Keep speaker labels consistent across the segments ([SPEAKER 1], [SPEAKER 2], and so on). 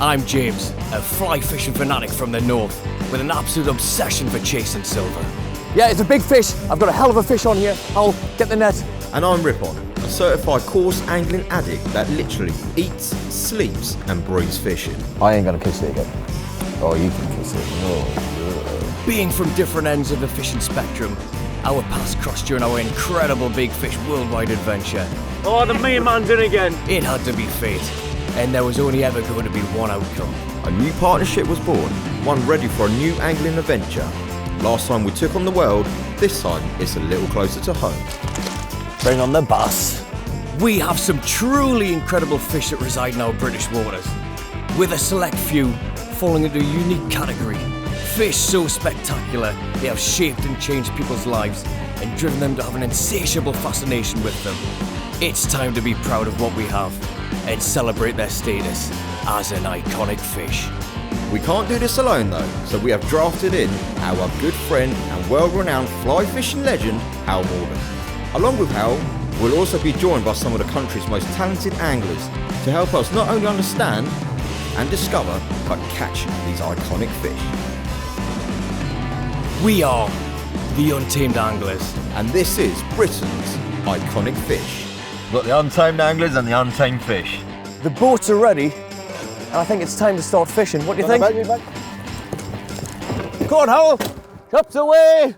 [SPEAKER 1] I'm James, a fly fishing fanatic from the north, with an absolute obsession for chasing silver. Yeah, it's a big fish. I've got a hell of a fish on here. I'll get the net.
[SPEAKER 2] And I'm Ripon, a certified coarse angling addict that literally eats, sleeps and breathes fishing.
[SPEAKER 3] I ain't gonna kiss it again. Oh, you can kiss it. Oh, yeah.
[SPEAKER 1] Being from different ends of the fishing spectrum, our paths crossed during our incredible Big Fish worldwide adventure.
[SPEAKER 4] Oh, the main man's in again.
[SPEAKER 1] It had to be fate, and there was only ever going to be one outcome.
[SPEAKER 2] A new partnership was born, one ready for a new angling adventure. Last time we took on the world, this time it's a little closer to home.
[SPEAKER 3] Bring on the bus.
[SPEAKER 1] We have some truly incredible fish that reside in our British waters, with a select few falling into a unique category. Fish so spectacular, they have shaped and changed people's lives and driven them to have an insatiable fascination with them. It's time to be proud of what we have and celebrate their status as an iconic fish.
[SPEAKER 2] We can't do this alone though, so we have drafted in our good friend and world-renowned fly fishing legend, Hal Morgan. Along with Hal, we'll also be joined by some of the country's most talented anglers to help us not only understand and discover, but catch these iconic fish.
[SPEAKER 1] We are the Untamed Anglers.
[SPEAKER 2] And this is Britain's iconic fish.
[SPEAKER 3] We've got the untamed anglers and the untamed fish.
[SPEAKER 1] The boats are ready, and I think it's time to start fishing. What do you think? Come on, Howell! Cups away!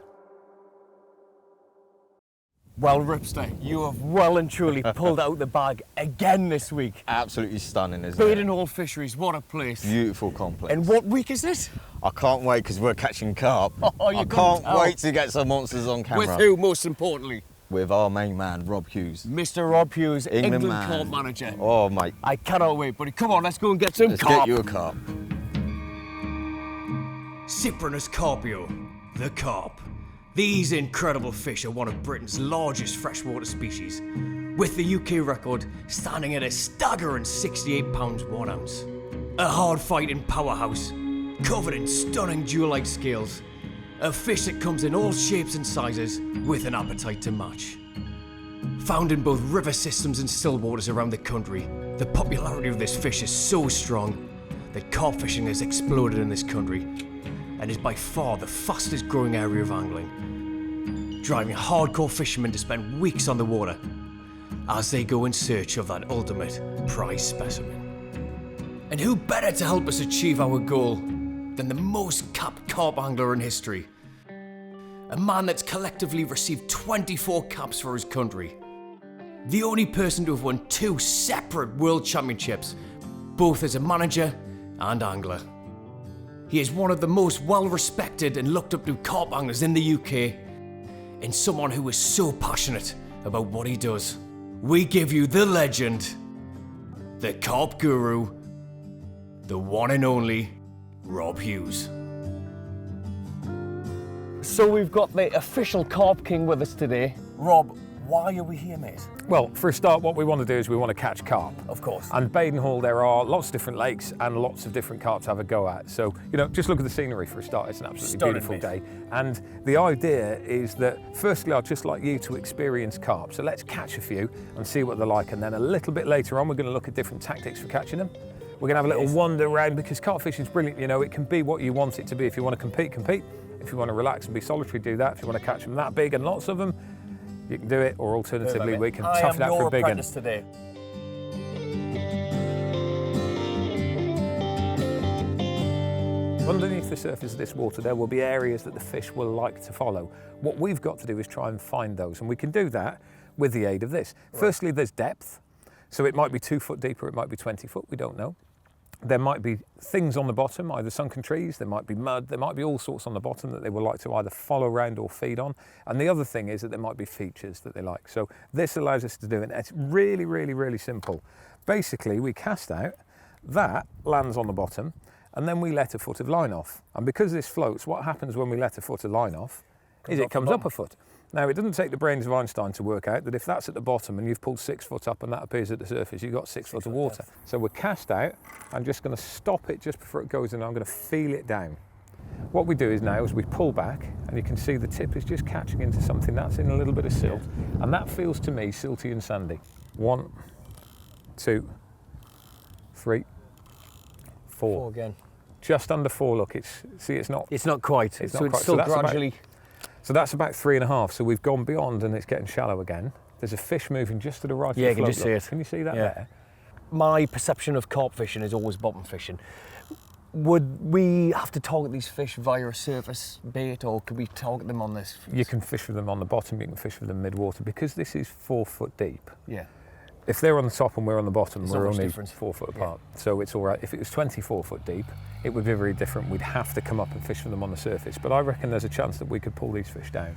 [SPEAKER 1] Well, Ripster, you have well and truly pulled out the bag again this week.
[SPEAKER 3] Absolutely stunning, isn't
[SPEAKER 1] Badenhall Fisheries, what a place.
[SPEAKER 3] Beautiful complex.
[SPEAKER 1] And what week is this?
[SPEAKER 3] I can't wait because we're catching carp.
[SPEAKER 1] Oh, you
[SPEAKER 3] I
[SPEAKER 1] couldn't
[SPEAKER 3] can't
[SPEAKER 1] tell.
[SPEAKER 3] wait to get some monsters on camera.
[SPEAKER 1] With who, most importantly?
[SPEAKER 3] With our main man, Rob Hughes.
[SPEAKER 1] Mr. Rob Hughes, England
[SPEAKER 3] man.
[SPEAKER 1] Carp manager.
[SPEAKER 3] Oh, mate.
[SPEAKER 1] I cannot wait, buddy. Come on, let's go and get some
[SPEAKER 3] Let's
[SPEAKER 1] carp.
[SPEAKER 3] get you a carp.
[SPEAKER 1] Cyprinus carpio, the carp. These incredible fish are one of Britain's largest freshwater species, with the UK record standing at a staggering 68 pounds 1 ounce. A hard-fighting powerhouse, covered in stunning jewel-like scales. A fish that comes in all shapes and sizes, with an appetite to match. Found in both river systems and still waters around the country, the popularity of this fish is so strong that carp fishing has exploded in this country and is by far the fastest growing area of angling, driving hardcore fishermen to spend weeks on the water as they go in search of that ultimate prize specimen. And who better to help us achieve our goal than the most capped carp angler in history? A man that's collectively received 24 caps for his country. The only person to have won 2 separate world championships, both as a manager and angler. He is one of the most well-respected and looked up to carp anglers in the UK, and someone who is so passionate about what he does. We give you the legend, the carp guru, the one and only Rob Hughes. So we've got the official Carp King with us today. Rob, why are we here, mate?
[SPEAKER 5] Well, for a start, what we want to do is we want to catch carp.
[SPEAKER 1] Of course.
[SPEAKER 5] And Badenhall, there are lots of different lakes and lots of different carp to have a go at. So, you know, just look at the scenery for a start. It's an absolutely
[SPEAKER 1] Stunning,
[SPEAKER 5] beautiful
[SPEAKER 1] mate.
[SPEAKER 5] day. And the idea is that, firstly, I'd just like you to experience carp. So let's catch a few and see what they're like. And then a little bit later on, we're going to look at different tactics for catching them. We're going to have a little wander around because carp fishing is brilliant. You know, it can be what you want it to be. If you want to compete, compete. If you want to relax and be solitary, do that. If you want to catch them that big and lots of them, you can do it, or alternatively, we can tough it out for a big one.
[SPEAKER 1] Today.
[SPEAKER 5] Underneath the surface of this water, there will be areas that the fish will like to follow. What we've got to do is try and find those, and we can do that with the aid of this. Right. Firstly, there's depth. So it might be 2 foot deep or it might be 20 foot, we don't know. There might be things on the bottom, either sunken trees, there might be mud, there might be all sorts on the bottom that they would like to either follow around or feed on. And the other thing is that there might be features that they like. So this allows us to do it. It's really, really, really simple. Basically, we cast out, that lands on the bottom, and then we let a foot of line off. And because this floats, what happens when we let a foot of line off is it comes up a foot. Now, it doesn't take the brains of Einstein to work out that if that's at the bottom and you've pulled 6 foot up and that appears at the surface, you've got 6 foot of water. So we're cast out. I'm just going to stop it just before it goes in. I'm going to feel it down. What we do is now is we pull back, and you can see the tip is just catching into something that's in a little bit of silt. And that feels to me silty and sandy. 1, 2, 3, 4.
[SPEAKER 1] Again.
[SPEAKER 5] Just under 4. Look, it's not.
[SPEAKER 1] It's not quite.
[SPEAKER 5] It's
[SPEAKER 1] so
[SPEAKER 5] not
[SPEAKER 1] it's
[SPEAKER 5] quite.
[SPEAKER 1] still
[SPEAKER 5] that's
[SPEAKER 1] gradually.
[SPEAKER 5] So that's about 3.5. So we've gone beyond, and it's getting shallow again. There's a fish moving just to the right.
[SPEAKER 1] Yeah,
[SPEAKER 5] of the
[SPEAKER 1] you can
[SPEAKER 5] float,
[SPEAKER 1] just see
[SPEAKER 5] look.
[SPEAKER 1] it.
[SPEAKER 5] Can you see that
[SPEAKER 1] Yeah.
[SPEAKER 5] there?
[SPEAKER 1] My perception of carp fishing is always bottom fishing. Would we have to target these fish via a surface bait, or could we target them on this?
[SPEAKER 5] You can fish with them on the bottom. You can fish with them mid-water because this is 4 foot deep.
[SPEAKER 1] Yeah.
[SPEAKER 5] If they're on the top and we're on the bottom,
[SPEAKER 1] There's
[SPEAKER 5] we're
[SPEAKER 1] not much
[SPEAKER 5] only
[SPEAKER 1] difference.
[SPEAKER 5] 4 foot apart. So it's all right. If it was 24 foot deep, it would be very different. We'd have to come up and fish for them on the surface. But I reckon there's a chance that we could pull these fish down.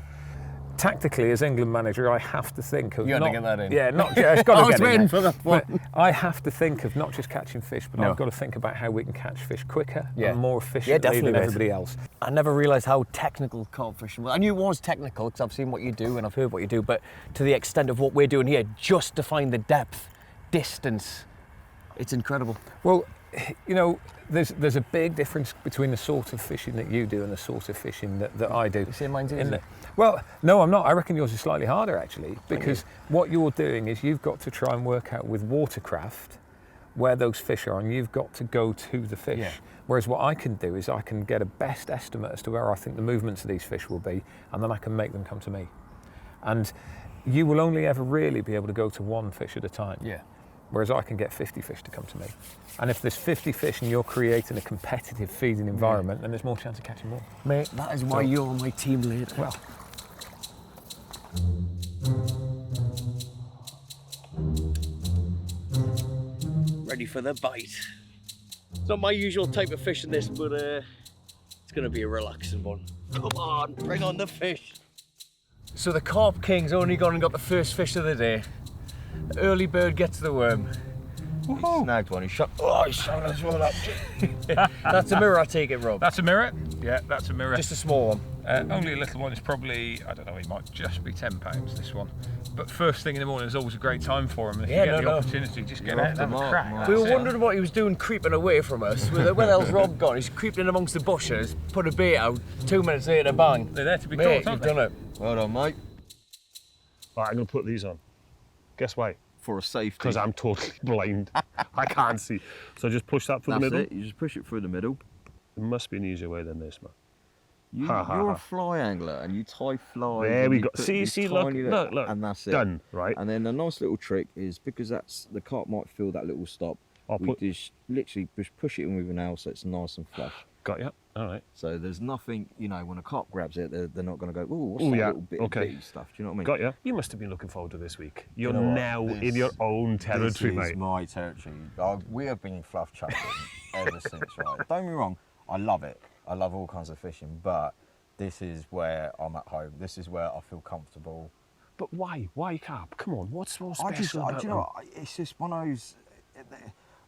[SPEAKER 5] Tactically, as England manager, I have to think of
[SPEAKER 1] You had to
[SPEAKER 5] not,
[SPEAKER 1] get that in.
[SPEAKER 5] Yeah, not just. Got to
[SPEAKER 1] I was
[SPEAKER 5] get in
[SPEAKER 1] waiting
[SPEAKER 5] there.
[SPEAKER 1] for that one.
[SPEAKER 5] But I have to think of not just catching fish, but
[SPEAKER 1] No.
[SPEAKER 5] I've got to think about how we can catch fish quicker
[SPEAKER 1] Yeah.
[SPEAKER 5] and more efficiently
[SPEAKER 1] definitely,
[SPEAKER 5] than
[SPEAKER 1] mate.
[SPEAKER 5] everybody else.
[SPEAKER 1] I never realised how technical carp fishing was. I knew it was technical because I've seen what you do and I've heard what you do, but to the extent of what we're doing here, just to find the depth, distance, it's incredible.
[SPEAKER 5] Well, you know, there's a big difference between the sort of fishing that you do and the sort of fishing that I do.
[SPEAKER 1] You say mine's
[SPEAKER 5] In
[SPEAKER 1] easy?
[SPEAKER 5] the- Well, no, I'm not. I reckon yours is slightly harder actually, because what you're doing is you've got to try and work out with watercraft where those fish are, and you've got to go to the fish.
[SPEAKER 1] Yeah.
[SPEAKER 5] Whereas what I can do is I can get a best estimate as to where I think the movements of these fish will be, and then I can make them come to me. And you will only ever really be able to go to one fish at a time.
[SPEAKER 1] Yeah.
[SPEAKER 5] Whereas I can get 50 fish to come to me. And if there's 50 fish and you're creating a competitive feeding environment, then there's more chance of catching more.
[SPEAKER 1] Mate, that is why you're my team leader.
[SPEAKER 5] Well,
[SPEAKER 1] Ready for the bite. It's not my usual type of fishing this, but it's gonna be a relaxing one. Come on, bring on the fish. So the Carp King's only gone and got the first fish of the day. The early bird gets the worm.
[SPEAKER 2] He snagged one. He shot.
[SPEAKER 1] Oh, he's showing us one up. That's a mirror, I take it, Rob.
[SPEAKER 5] that's a mirror. Yeah, that's a mirror.
[SPEAKER 1] Just a small one.
[SPEAKER 5] Only a little one. Is probably, I don't know, he might just be 10 pounds, this one. But first thing in the morning is always a great time for him. And if
[SPEAKER 1] Yeah,
[SPEAKER 5] you get
[SPEAKER 1] no.
[SPEAKER 5] the opportunity, just get
[SPEAKER 2] You're
[SPEAKER 5] out
[SPEAKER 2] off
[SPEAKER 5] and
[SPEAKER 2] the
[SPEAKER 5] have a
[SPEAKER 2] mark,
[SPEAKER 5] crack.
[SPEAKER 2] Mark.
[SPEAKER 1] We were
[SPEAKER 5] That's it.
[SPEAKER 1] wondering what he was doing creeping away from us. Where the hell's Rob gone? He's creeping in amongst the bushes, put a bait out, 2 minutes later, bang.
[SPEAKER 5] They're there to be
[SPEAKER 1] Mate,
[SPEAKER 5] caught, aren't
[SPEAKER 1] you've
[SPEAKER 5] they?
[SPEAKER 1] done it.
[SPEAKER 2] Well done, mate.
[SPEAKER 4] Right, I'm going to put these on. Guess why?
[SPEAKER 2] For a safety.
[SPEAKER 4] Because I'm totally blind. I can't see. So just push that through the
[SPEAKER 2] That's
[SPEAKER 4] middle.
[SPEAKER 2] it. You just push it through the middle.
[SPEAKER 4] There must be an easier way than this, man.
[SPEAKER 2] You're a fly angler and you tie flies.
[SPEAKER 4] There
[SPEAKER 2] and
[SPEAKER 4] we
[SPEAKER 2] you
[SPEAKER 4] go.
[SPEAKER 2] put
[SPEAKER 4] See,
[SPEAKER 2] these
[SPEAKER 4] look,
[SPEAKER 2] tiny
[SPEAKER 4] look.
[SPEAKER 2] and that's it.
[SPEAKER 4] Done, right?
[SPEAKER 2] And then a nice little trick is because the carp might feel that little stop. We just literally just push it in with a nail so it's nice and flush.
[SPEAKER 4] Got you. All right.
[SPEAKER 2] So there's nothing, you know, when a carp grabs it, they're not going to go, oh, what's
[SPEAKER 4] Ooh,
[SPEAKER 2] that
[SPEAKER 4] yeah,
[SPEAKER 2] little bit
[SPEAKER 4] okay.
[SPEAKER 2] of bitty stuff? Do you know what I mean?
[SPEAKER 4] Got you. You must have been looking forward to this week. You're
[SPEAKER 2] know what?
[SPEAKER 4] now in
[SPEAKER 2] This-
[SPEAKER 4] your own territory,
[SPEAKER 3] This is
[SPEAKER 4] mate.
[SPEAKER 3] my territory. We have been fluff chucking ever since, right? Don't get me wrong, I love it. I love all kinds of fishing, but this is where I'm at home. This is where I feel comfortable.
[SPEAKER 4] But why? Why carp? Come on, what's so
[SPEAKER 3] I just,
[SPEAKER 4] special about
[SPEAKER 3] do you know, what? It's just one of those.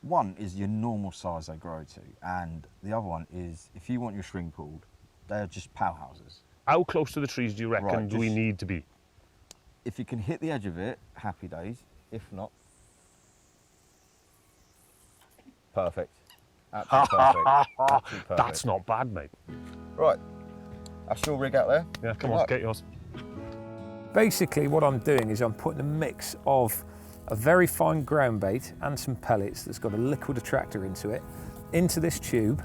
[SPEAKER 3] One is your normal size they grow to, and the other one is if you want your string pulled, they're just powerhouses.
[SPEAKER 4] How close to the trees do you reckon
[SPEAKER 3] Right,
[SPEAKER 4] do we
[SPEAKER 3] just-
[SPEAKER 4] need to be?
[SPEAKER 3] If you can hit the edge of it, happy days. If not, perfect. Absolutely perfect. Absolutely perfect.
[SPEAKER 4] That's not bad, mate.
[SPEAKER 3] Right. That's your rig out there.
[SPEAKER 4] Yeah, come
[SPEAKER 3] Good
[SPEAKER 4] on,
[SPEAKER 3] luck.
[SPEAKER 4] get yours.
[SPEAKER 5] Basically, what I'm doing is I'm putting a mix of a very fine ground bait and some pellets that's got a liquid attractor into this tube,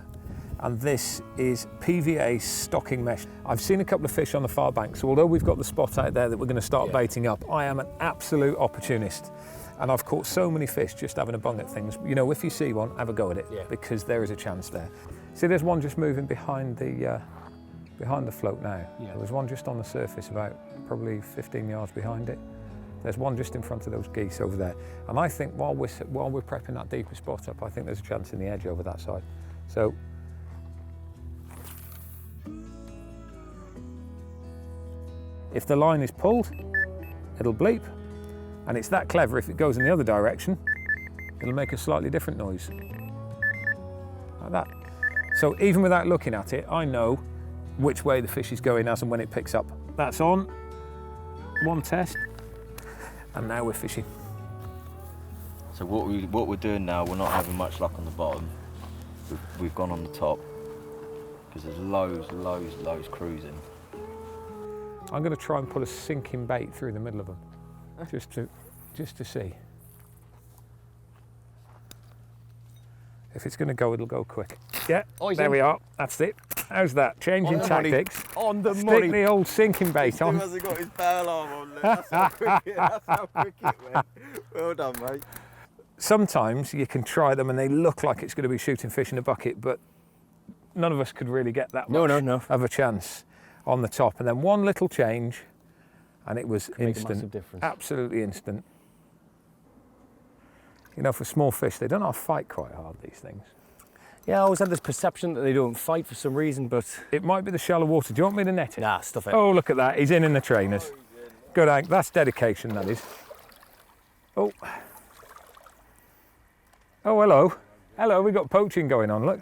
[SPEAKER 5] and this is PVA stocking mesh. I've seen a couple of fish on the far bank, so although we've got the spot out there that we're going to start baiting up, I am an absolute opportunist. And I've caught so many fish just having a bung at things. You know, if you see one, have a go at it, because there is a chance there. See, there's one just moving behind the float now.
[SPEAKER 1] Yeah.
[SPEAKER 5] There was one just on the surface about probably 15 yards behind it. There's one just in front of those geese over there. And I think while we're prepping that deeper spot up, I think there's a chance in the edge over that side. So, if the line is pulled, it'll bleep. And it's that clever, if it goes in the other direction, it'll make a slightly different noise. Like that. So even without looking at it, I know which way the fish is going as and when it picks up. That's on. One test. And now we're fishing.
[SPEAKER 2] So what we're doing now, we're not having much luck on the bottom. We've gone on the top because there's loads cruising.
[SPEAKER 5] I'm going to try and put a sinking bait through the middle of them, just to see. If it's going to go, it'll go quick. Yeah,
[SPEAKER 6] Oh, he's
[SPEAKER 5] there
[SPEAKER 6] in.
[SPEAKER 5] we are. That's it. How's that? Changing
[SPEAKER 6] On the money.
[SPEAKER 5] tactics.
[SPEAKER 6] On the
[SPEAKER 5] Stick
[SPEAKER 6] money.
[SPEAKER 5] the old sinking bait on.
[SPEAKER 3] hasn't got his bail arm on. That's how quick it went. Well done, mate.
[SPEAKER 5] Sometimes you can try them and they look like it's going to be shooting fish in a bucket, but none of us could really get that much
[SPEAKER 6] No.
[SPEAKER 5] of a chance on the top. And then one little change and it was
[SPEAKER 6] Make a
[SPEAKER 5] instant.
[SPEAKER 6] massive difference.
[SPEAKER 5] Absolutely instant. You know, for small fish, they don't have to fight quite hard, these things.
[SPEAKER 6] Yeah, I always had this perception that they don't fight for some reason, but
[SPEAKER 5] It might be the shallow water. Do you want me to net it?
[SPEAKER 6] nah, stuff it.
[SPEAKER 5] Oh, look at that. He's in the trainers. Good, Hank. That's dedication, that is. Oh. Oh, hello. Hello, we got poaching going on, look.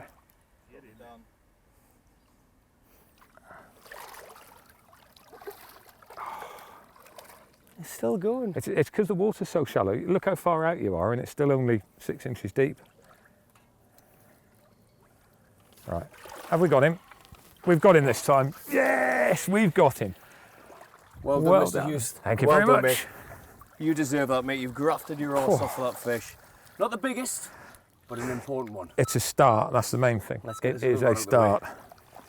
[SPEAKER 6] It's still going.
[SPEAKER 5] It's because the water's so shallow. Look how far out you are and it's still only 6 inches deep. Right, have we got him? We've got him this time. Yes, we've got him.
[SPEAKER 6] Well done,
[SPEAKER 5] Well
[SPEAKER 6] Mr.
[SPEAKER 5] done.
[SPEAKER 6] Hughes.
[SPEAKER 5] Thank you
[SPEAKER 6] Well
[SPEAKER 5] very
[SPEAKER 6] done,
[SPEAKER 5] much.
[SPEAKER 6] mate. You deserve that, mate. You've grafted your arse off for that fish. Not the biggest, but an important one.
[SPEAKER 5] It's a start, that's the main thing.
[SPEAKER 6] Let's get
[SPEAKER 5] It
[SPEAKER 6] this
[SPEAKER 5] is
[SPEAKER 6] other
[SPEAKER 5] a
[SPEAKER 6] one out of the way.
[SPEAKER 5] start.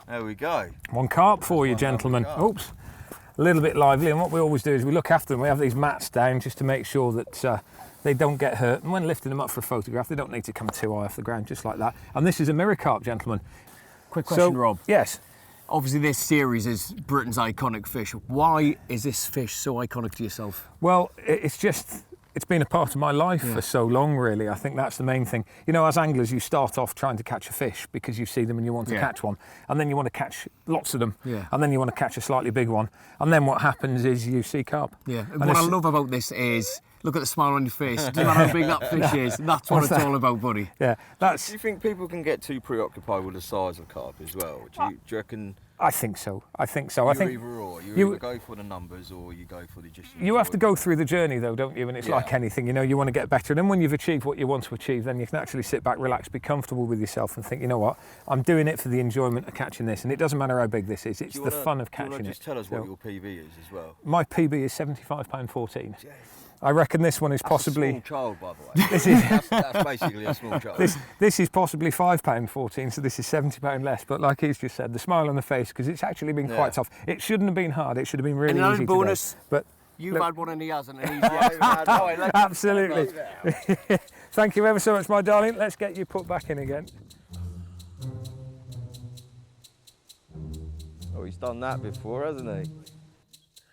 [SPEAKER 3] There we go.
[SPEAKER 5] One carp for you, gentlemen. Oops, a little bit lively. And what we always do is we look after them. We have these mats down just to make sure that they don't get hurt. And when lifting them up for a photograph, they don't need to come too high off the ground, just like that. And this is a mirror carp, gentlemen.
[SPEAKER 1] Quick question,
[SPEAKER 5] So,
[SPEAKER 1] Rob.
[SPEAKER 5] Yes.
[SPEAKER 1] Obviously, this series is Britain's iconic fish. Why is this fish so iconic to yourself?
[SPEAKER 5] Well, it's been a part of my life for so long, really. I think that's the main thing. You know, as anglers, you start off trying to catch a fish because you see them and you want to catch one. And then you want to catch lots of them.
[SPEAKER 1] Yeah.
[SPEAKER 5] And then you want to catch a slightly big one. And then what happens is you see carp.
[SPEAKER 1] Yeah.
[SPEAKER 5] And
[SPEAKER 1] What I
[SPEAKER 5] it's-
[SPEAKER 1] love about this is, look at the smile on your face. Doesn't matter how big that fish is. That's what
[SPEAKER 5] What's
[SPEAKER 1] it's
[SPEAKER 5] that?
[SPEAKER 1] all about, buddy.
[SPEAKER 5] Yeah,
[SPEAKER 3] Do
[SPEAKER 5] that's.
[SPEAKER 3] you think people can get too preoccupied with the size of carp as well? Do you reckon
[SPEAKER 5] I think so. I think so.
[SPEAKER 3] you're
[SPEAKER 5] I think
[SPEAKER 3] either or? You
[SPEAKER 5] you-
[SPEAKER 3] either go for the numbers or you go for the just.
[SPEAKER 5] you have to go through the journey, though, don't you? And it's
[SPEAKER 3] Yeah.
[SPEAKER 5] like anything, you know, you want to get better. And then when you've achieved what you want to achieve, then you can actually sit back, relax, be comfortable with yourself and think, you know what, I'm doing it for the enjoyment of catching this. And it doesn't matter how big this is, it's the fun of
[SPEAKER 3] Do you
[SPEAKER 5] catching
[SPEAKER 3] wanna
[SPEAKER 5] it.
[SPEAKER 3] just tell us what
[SPEAKER 5] So,
[SPEAKER 3] your PB is as well?
[SPEAKER 5] my PB is £75.14. I reckon this one is
[SPEAKER 3] That's
[SPEAKER 5] possibly.
[SPEAKER 3] a small child, by the way.
[SPEAKER 5] This is
[SPEAKER 3] that's basically a small child.
[SPEAKER 5] this is possibly £5.14, so this is £70 less. But like he's just said, the smile on the face, because it's actually been quite tough. It shouldn't have been hard. It should have been really
[SPEAKER 1] And
[SPEAKER 5] easy
[SPEAKER 1] another bonus,
[SPEAKER 5] today. But
[SPEAKER 1] you've
[SPEAKER 5] look-
[SPEAKER 1] had one and he hasn't, and he's yet.
[SPEAKER 5] absolutely. Thank you ever so much, my darling. Let's get you put back in again.
[SPEAKER 3] Oh, he's done that before, hasn't he?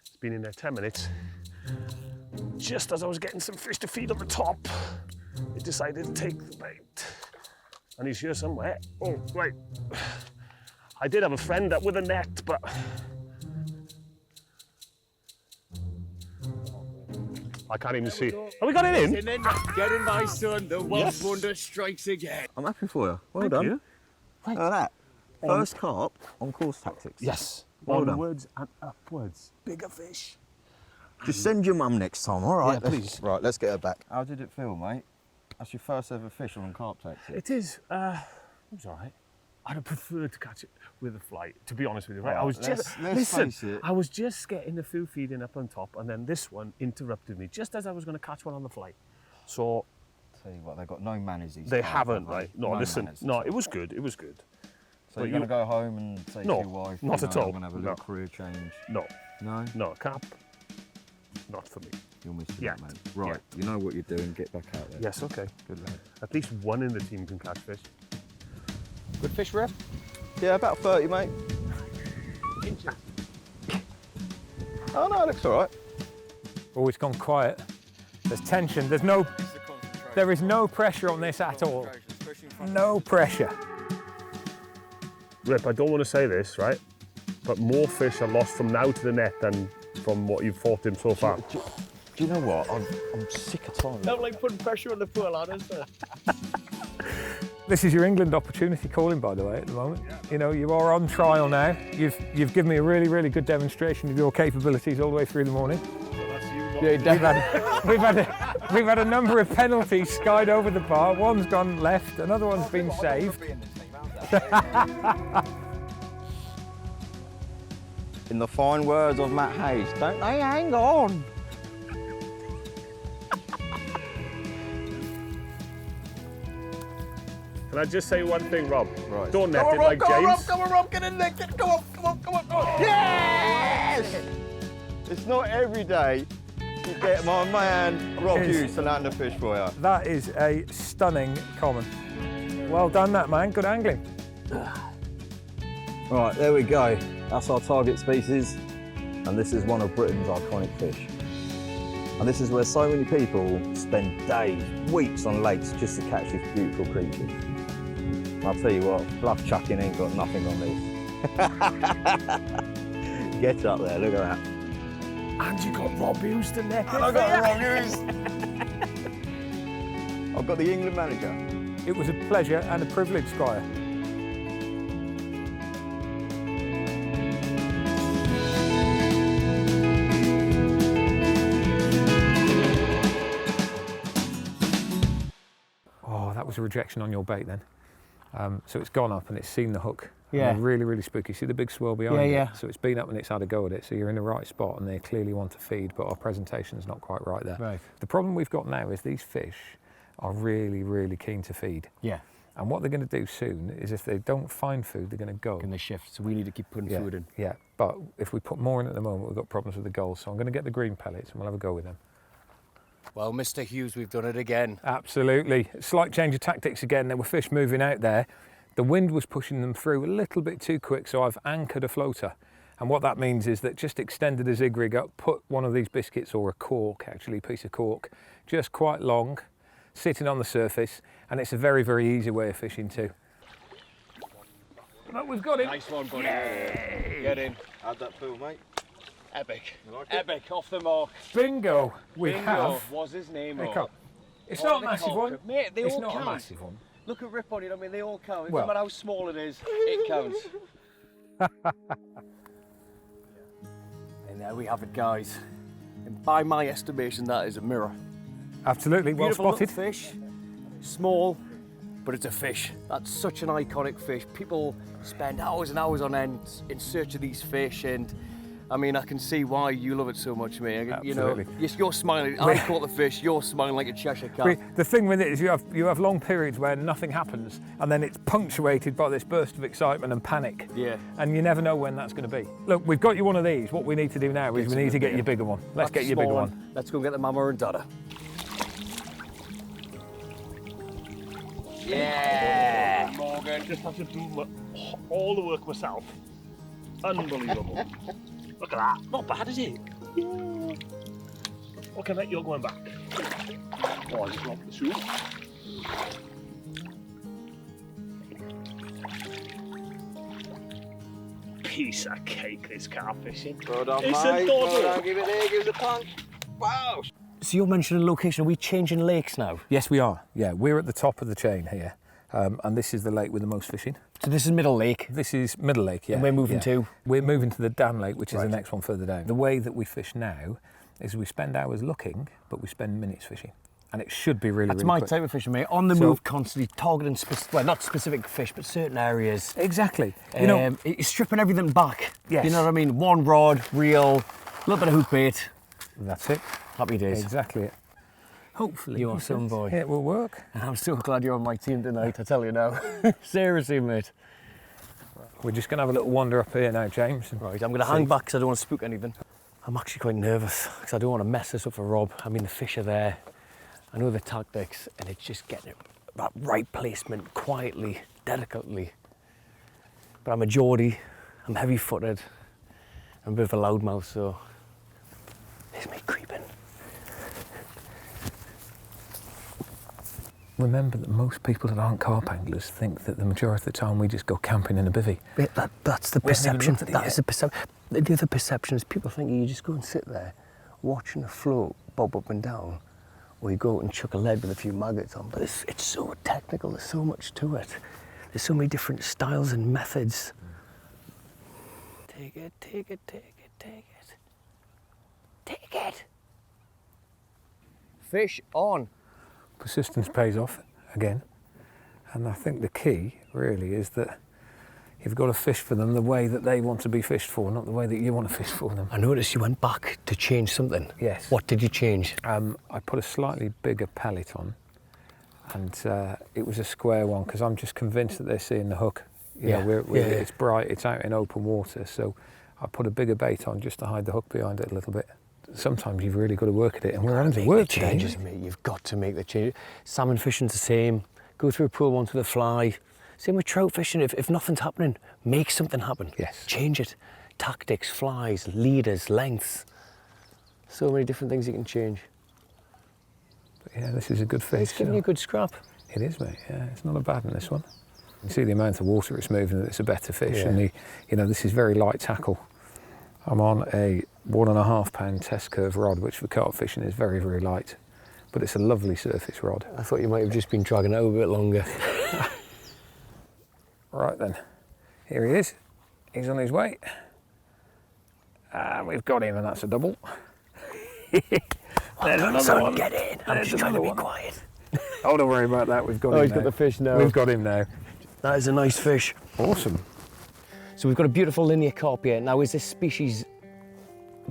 [SPEAKER 4] It's been in there 10 minutes. Just as I was getting some fish to feed on the top, it decided to take the bait. And he's here somewhere. Oh, right. I did have a friend up with a net, but I can't even see. Have we got it in?
[SPEAKER 1] Get in, my son. The Welsh wonder strikes again.
[SPEAKER 3] I'm happy for you. Well
[SPEAKER 4] Thank
[SPEAKER 3] done.
[SPEAKER 4] you.
[SPEAKER 3] Look at that. First carp on course tactics.
[SPEAKER 4] Yes.
[SPEAKER 3] Well done.
[SPEAKER 4] Onwards and upwards. Bigger fish.
[SPEAKER 3] Just send your mum next time, all right?
[SPEAKER 4] Yeah, please.
[SPEAKER 3] Right, let's get her back. How did it feel, mate? That's your first ever fish on carp tactics.
[SPEAKER 4] It is. It was all right. I'd have preferred to catch it with a fly, to be honest with you. Right? I was
[SPEAKER 3] let's
[SPEAKER 4] listen.
[SPEAKER 3] face it.
[SPEAKER 4] I was just getting the food feeding up on top, and then this one interrupted me just as I was going to catch one on the fly. So
[SPEAKER 3] Tell you what, they've got no manners these
[SPEAKER 4] they
[SPEAKER 3] carp,
[SPEAKER 4] haven't,
[SPEAKER 3] have they?
[SPEAKER 4] right? No, listen.
[SPEAKER 3] manners.
[SPEAKER 4] No, it was good. It was good.
[SPEAKER 3] So
[SPEAKER 4] but
[SPEAKER 3] you're going to
[SPEAKER 4] you-
[SPEAKER 3] go home and say
[SPEAKER 4] No,
[SPEAKER 3] to your wife,
[SPEAKER 4] not
[SPEAKER 3] you
[SPEAKER 4] at
[SPEAKER 3] know,
[SPEAKER 4] all.
[SPEAKER 3] I'm going to have a little
[SPEAKER 4] No.
[SPEAKER 3] career change.
[SPEAKER 4] No,
[SPEAKER 3] No?
[SPEAKER 4] no, Carp. Not for me.
[SPEAKER 3] You're missing
[SPEAKER 4] Yeah.
[SPEAKER 3] it, mate. Right, you know what you're doing, get back out there.
[SPEAKER 4] Yes, okay.
[SPEAKER 3] Good lad.
[SPEAKER 4] At least one in the team can catch fish.
[SPEAKER 6] Good fish, Rev.
[SPEAKER 3] Yeah, about 30, mate. Oh, no, it looks all right.
[SPEAKER 5] Oh, it's gone quiet. There's tension. There is no pressure on this at all. No pressure.
[SPEAKER 4] Rip, I don't want to say this, right? But more fish are lost from now to the net than from what you've fought him so far.
[SPEAKER 3] Do you know what? I'm sick of time.
[SPEAKER 6] Don't like putting pressure on the poor lad, is there?
[SPEAKER 5] This is your England opportunity calling, by the way, at the moment. You know, you are on trial now. You've given me a really, really good demonstration of your capabilities all the way through the morning. We've had a number of penalties skied over the bar. One's gone left, another one's been saved.
[SPEAKER 3] In the fine words of Matt Hayes, don't they hang on?
[SPEAKER 4] Can I just say one thing, Rob?
[SPEAKER 3] Right.
[SPEAKER 4] Don't net it like James.
[SPEAKER 3] Come on, Rob, get in there. Come on. Yes! It's not every day you get my man Rob Hughes to land a fish for you.
[SPEAKER 5] That is a stunning common. Well done, that man. Good angling.
[SPEAKER 3] Right, there we go. That's our target species, and this is one of Britain's iconic fish. And this is where so many people spend days, weeks on lakes just to catch these beautiful creatures. I'll tell you what, bluff chucking ain't got nothing on this. Get up there, look at that.
[SPEAKER 4] And you got Rob Hughes to net it.
[SPEAKER 3] I've got Rob Hughes. I've got the England manager.
[SPEAKER 5] It was a pleasure and a privilege, Squire. Oh, that was a rejection on your bait then. So it's gone up and it's seen the hook.
[SPEAKER 6] Yeah.
[SPEAKER 5] And really, really spooky. See the big swirl behind it?
[SPEAKER 6] Yeah.
[SPEAKER 5] So it's been up and it's had a go at it. So you're in the right spot and they clearly want to feed, but our presentation's not quite right there.
[SPEAKER 6] Right.
[SPEAKER 5] The problem we've got now is these fish are really, really keen to feed.
[SPEAKER 6] Yeah.
[SPEAKER 5] And what they're going to do soon is if they don't find food, they're going to go.
[SPEAKER 6] And they shift, so we need to keep putting food in.
[SPEAKER 5] Yeah, but if we put more in at the moment, we've got problems with the gulls. So I'm going to get the green pellets and we'll have a go with them.
[SPEAKER 6] Well, Mr. Hughes, we've done it again.
[SPEAKER 5] Absolutely. Slight change of tactics again. There were fish moving out there. The wind was pushing them through a little bit too quick, so I've anchored a floater. And what that means is that just extended a zig rig up, put one of these biscuits, or a cork, actually, piece of cork, just quite long, sitting on the surface, and it's a very, very easy way of fishing too. But we've got it.
[SPEAKER 6] Nice one, buddy. Get in.
[SPEAKER 3] How'd that feel, mate?
[SPEAKER 6] Epic.
[SPEAKER 3] like it?
[SPEAKER 6] Epic, off the mark.
[SPEAKER 5] Bingo. We
[SPEAKER 6] Bingo
[SPEAKER 5] have.
[SPEAKER 6] was his name.
[SPEAKER 5] Pick
[SPEAKER 6] Rob.
[SPEAKER 5] up. It's
[SPEAKER 6] What
[SPEAKER 5] not a
[SPEAKER 6] the
[SPEAKER 5] massive
[SPEAKER 6] cock?
[SPEAKER 5] one.
[SPEAKER 6] Mate, they
[SPEAKER 5] It's
[SPEAKER 6] all
[SPEAKER 5] not
[SPEAKER 6] count.
[SPEAKER 5] a massive one.
[SPEAKER 6] Look at rip on it, I mean, they all count.
[SPEAKER 5] Well-
[SPEAKER 6] No matter how small it is, it counts. And there we have it, guys. And by my estimation, that is a mirror.
[SPEAKER 5] Absolutely. Well
[SPEAKER 6] Beautiful little
[SPEAKER 5] spotted.
[SPEAKER 6] fish, small, but it's a fish. That's such an iconic fish. People spend hours and hours on end in search of these fish, and I mean, I can see why you love it so much, mate. You know,
[SPEAKER 5] Absolutely.
[SPEAKER 6] yes, you're smiling. I caught the fish. You're smiling like a Cheshire cat.
[SPEAKER 5] The thing with it is you have long periods where nothing happens and then it's punctuated by this burst of excitement and panic.
[SPEAKER 6] Yeah.
[SPEAKER 5] And you never know when that's going to be. Look, we've got you one of these. What we need to do now is we need to get you a bigger one. Let's get you a bigger one.
[SPEAKER 6] Let's go and get the mama and dada. Yeah.
[SPEAKER 4] Morgan, just have to do all the work myself. Unbelievable. Look at that. Not bad, is it? Yeah. Okay, mate, you're going back. Oh, I just dropped the soup. Piece of cake, this carp fishing.
[SPEAKER 3] Well done,
[SPEAKER 4] It's
[SPEAKER 3] mate.
[SPEAKER 4] adorable.
[SPEAKER 3] Well done, give it there, give it a punt. Wow.
[SPEAKER 6] So you're mentioning location. Are we changing lakes now?
[SPEAKER 5] Yes, we are. Yeah, we're at the top of the chain here. And this is the lake with the most fishing.
[SPEAKER 6] So this is Middle Lake.
[SPEAKER 5] This is Middle Lake, yeah.
[SPEAKER 6] And we're moving
[SPEAKER 5] yeah.
[SPEAKER 6] to?
[SPEAKER 5] We're moving to the Dam Lake, which is
[SPEAKER 6] Right.
[SPEAKER 5] the next one further down. The way that we fish now is we spend hours looking, but we spend minutes fishing. And it should be really,
[SPEAKER 6] That's
[SPEAKER 5] really
[SPEAKER 6] my
[SPEAKER 5] quick.
[SPEAKER 6] type of fishing, mate. On the
[SPEAKER 5] So-
[SPEAKER 6] move, constantly targeting, well, not specific fish, but certain areas.
[SPEAKER 5] Exactly. You know,
[SPEAKER 6] You're stripping everything back.
[SPEAKER 5] Yes.
[SPEAKER 6] You know what I mean? One rod, reel, a little bit of hook bait.
[SPEAKER 5] that's it.
[SPEAKER 6] Happy days.
[SPEAKER 5] Exactly it. Hopefully.
[SPEAKER 6] You are some boy.
[SPEAKER 5] It will work.
[SPEAKER 6] And I'm so glad you're on my team tonight, I tell you now. Seriously, mate.
[SPEAKER 5] We're just going to have a little wander up here now, James. and
[SPEAKER 6] Right, I'm going to hang back because I don't want to spook anything. I'm actually quite nervous because I don't want to mess this up for Rob. I mean, the fish are there. I know the tactics, and it's just getting it that right placement, quietly, delicately. But I'm a Geordie, I'm heavy-footed, I'm a bit of a loudmouth, so there's me creeping.
[SPEAKER 5] Remember that most people that aren't carp anglers think that the majority of the time we just go camping in a bivvy.
[SPEAKER 6] That's the
[SPEAKER 5] We haven't even
[SPEAKER 6] perception.
[SPEAKER 5] looked at it
[SPEAKER 6] That
[SPEAKER 5] yet.
[SPEAKER 6] is the perception. The other perception is people think you just go and sit there watching the float bob up and down, or you go out and chuck a lead with a few maggots on. But it's so technical. There's so much to it. There's so many different styles and methods. Take it, take it, take it, take it. Take it. Fish on.
[SPEAKER 5] Persistence pays off again. And I think the key really is that you've got to fish for them the way that they want to be fished for, not the way that you want to fish for them.
[SPEAKER 6] I noticed you went back to change something.
[SPEAKER 5] Yes.
[SPEAKER 6] What did you change?
[SPEAKER 5] I put a slightly bigger pellet on, and it was a square one because I'm just convinced that they're seeing the hook. You know, it's bright, it's out in open water, so I put a bigger bait on just to hide the hook behind it a little bit. Sometimes you've really got to work at it, and we're having to work today.
[SPEAKER 6] Changes, mate. You've got to make the change. Salmon fishing's the same. Go through a pool onto the fly. Same with trout fishing. If nothing's happening, make something happen.
[SPEAKER 5] Yes.
[SPEAKER 6] Change it. Tactics, flies, leaders, lengths. So many different things you can change.
[SPEAKER 5] But yeah, this is a good fish.
[SPEAKER 6] It's giving you a good scrap.
[SPEAKER 5] It is, mate. Yeah, it's not a bad one, this one. You see the amount of water it's moving, it's a better fish.
[SPEAKER 6] Yeah.
[SPEAKER 5] And you know, this is very light tackle. I'm on a 1.5 pound test curve rod, which for carp fishing is very, very light. But it's a lovely surface rod.
[SPEAKER 6] I thought you might have just been dragging it over a bit longer.
[SPEAKER 5] Right then, here he is. He's on his way. And we've got him, and that's a double. There's another one.
[SPEAKER 6] Get in. I'm
[SPEAKER 5] There's
[SPEAKER 6] just trying to be
[SPEAKER 5] another one.
[SPEAKER 6] quiet.
[SPEAKER 5] Oh, don't worry about that. We've got him.
[SPEAKER 6] Oh, he's
[SPEAKER 5] now.
[SPEAKER 6] got the fish now.
[SPEAKER 5] We've got him now.
[SPEAKER 6] That is a nice fish.
[SPEAKER 5] Awesome.
[SPEAKER 6] So we've got a beautiful linear carp here. Now, is this species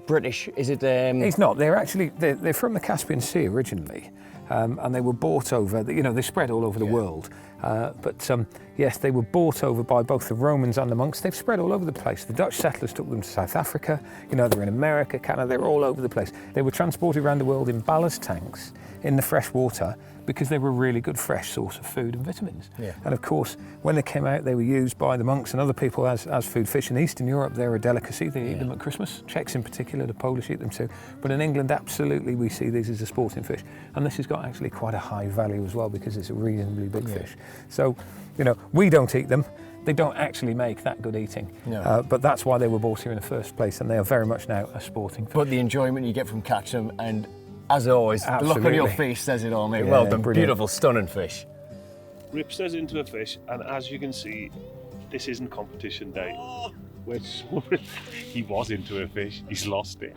[SPEAKER 6] British? Is it?
[SPEAKER 5] It's not. They're actually they're from the Caspian Sea originally, and they were brought over. You know, they spread all over the world. But yes, they were brought over by both the Romans and the monks. They've spread all over the place. The Dutch settlers took them to South Africa. You know, they're in America, Canada. They're all over the place. They were transported around the world in ballast tanks in the fresh water because they were a really good fresh source of food and vitamins.
[SPEAKER 6] Yeah.
[SPEAKER 5] And of course, when they came out, they were used by the monks and other people as food. Fish in Eastern Europe, they're a delicacy. They eat them at Christmas. Czechs in particular, the Polish eat them too. But in England, absolutely, we see these as a sporting fish. And this has got actually quite a high value as well because it's a reasonably big fish. So, you know, we don't eat them. They don't actually make that good eating.
[SPEAKER 6] No.
[SPEAKER 5] But that's why they were bought here in the first place, and they are very much now a sporting fish.
[SPEAKER 6] But the enjoyment you get from catching them, and as always, the look on your
[SPEAKER 5] Absolutely.
[SPEAKER 6] face says it all, mate.
[SPEAKER 5] Yeah,
[SPEAKER 6] Well done.
[SPEAKER 5] brilliant.
[SPEAKER 6] Beautiful, stunning fish.
[SPEAKER 4] Rips us into a fish, and as you can see, this isn't competition day. Which he was into a fish, he's lost it.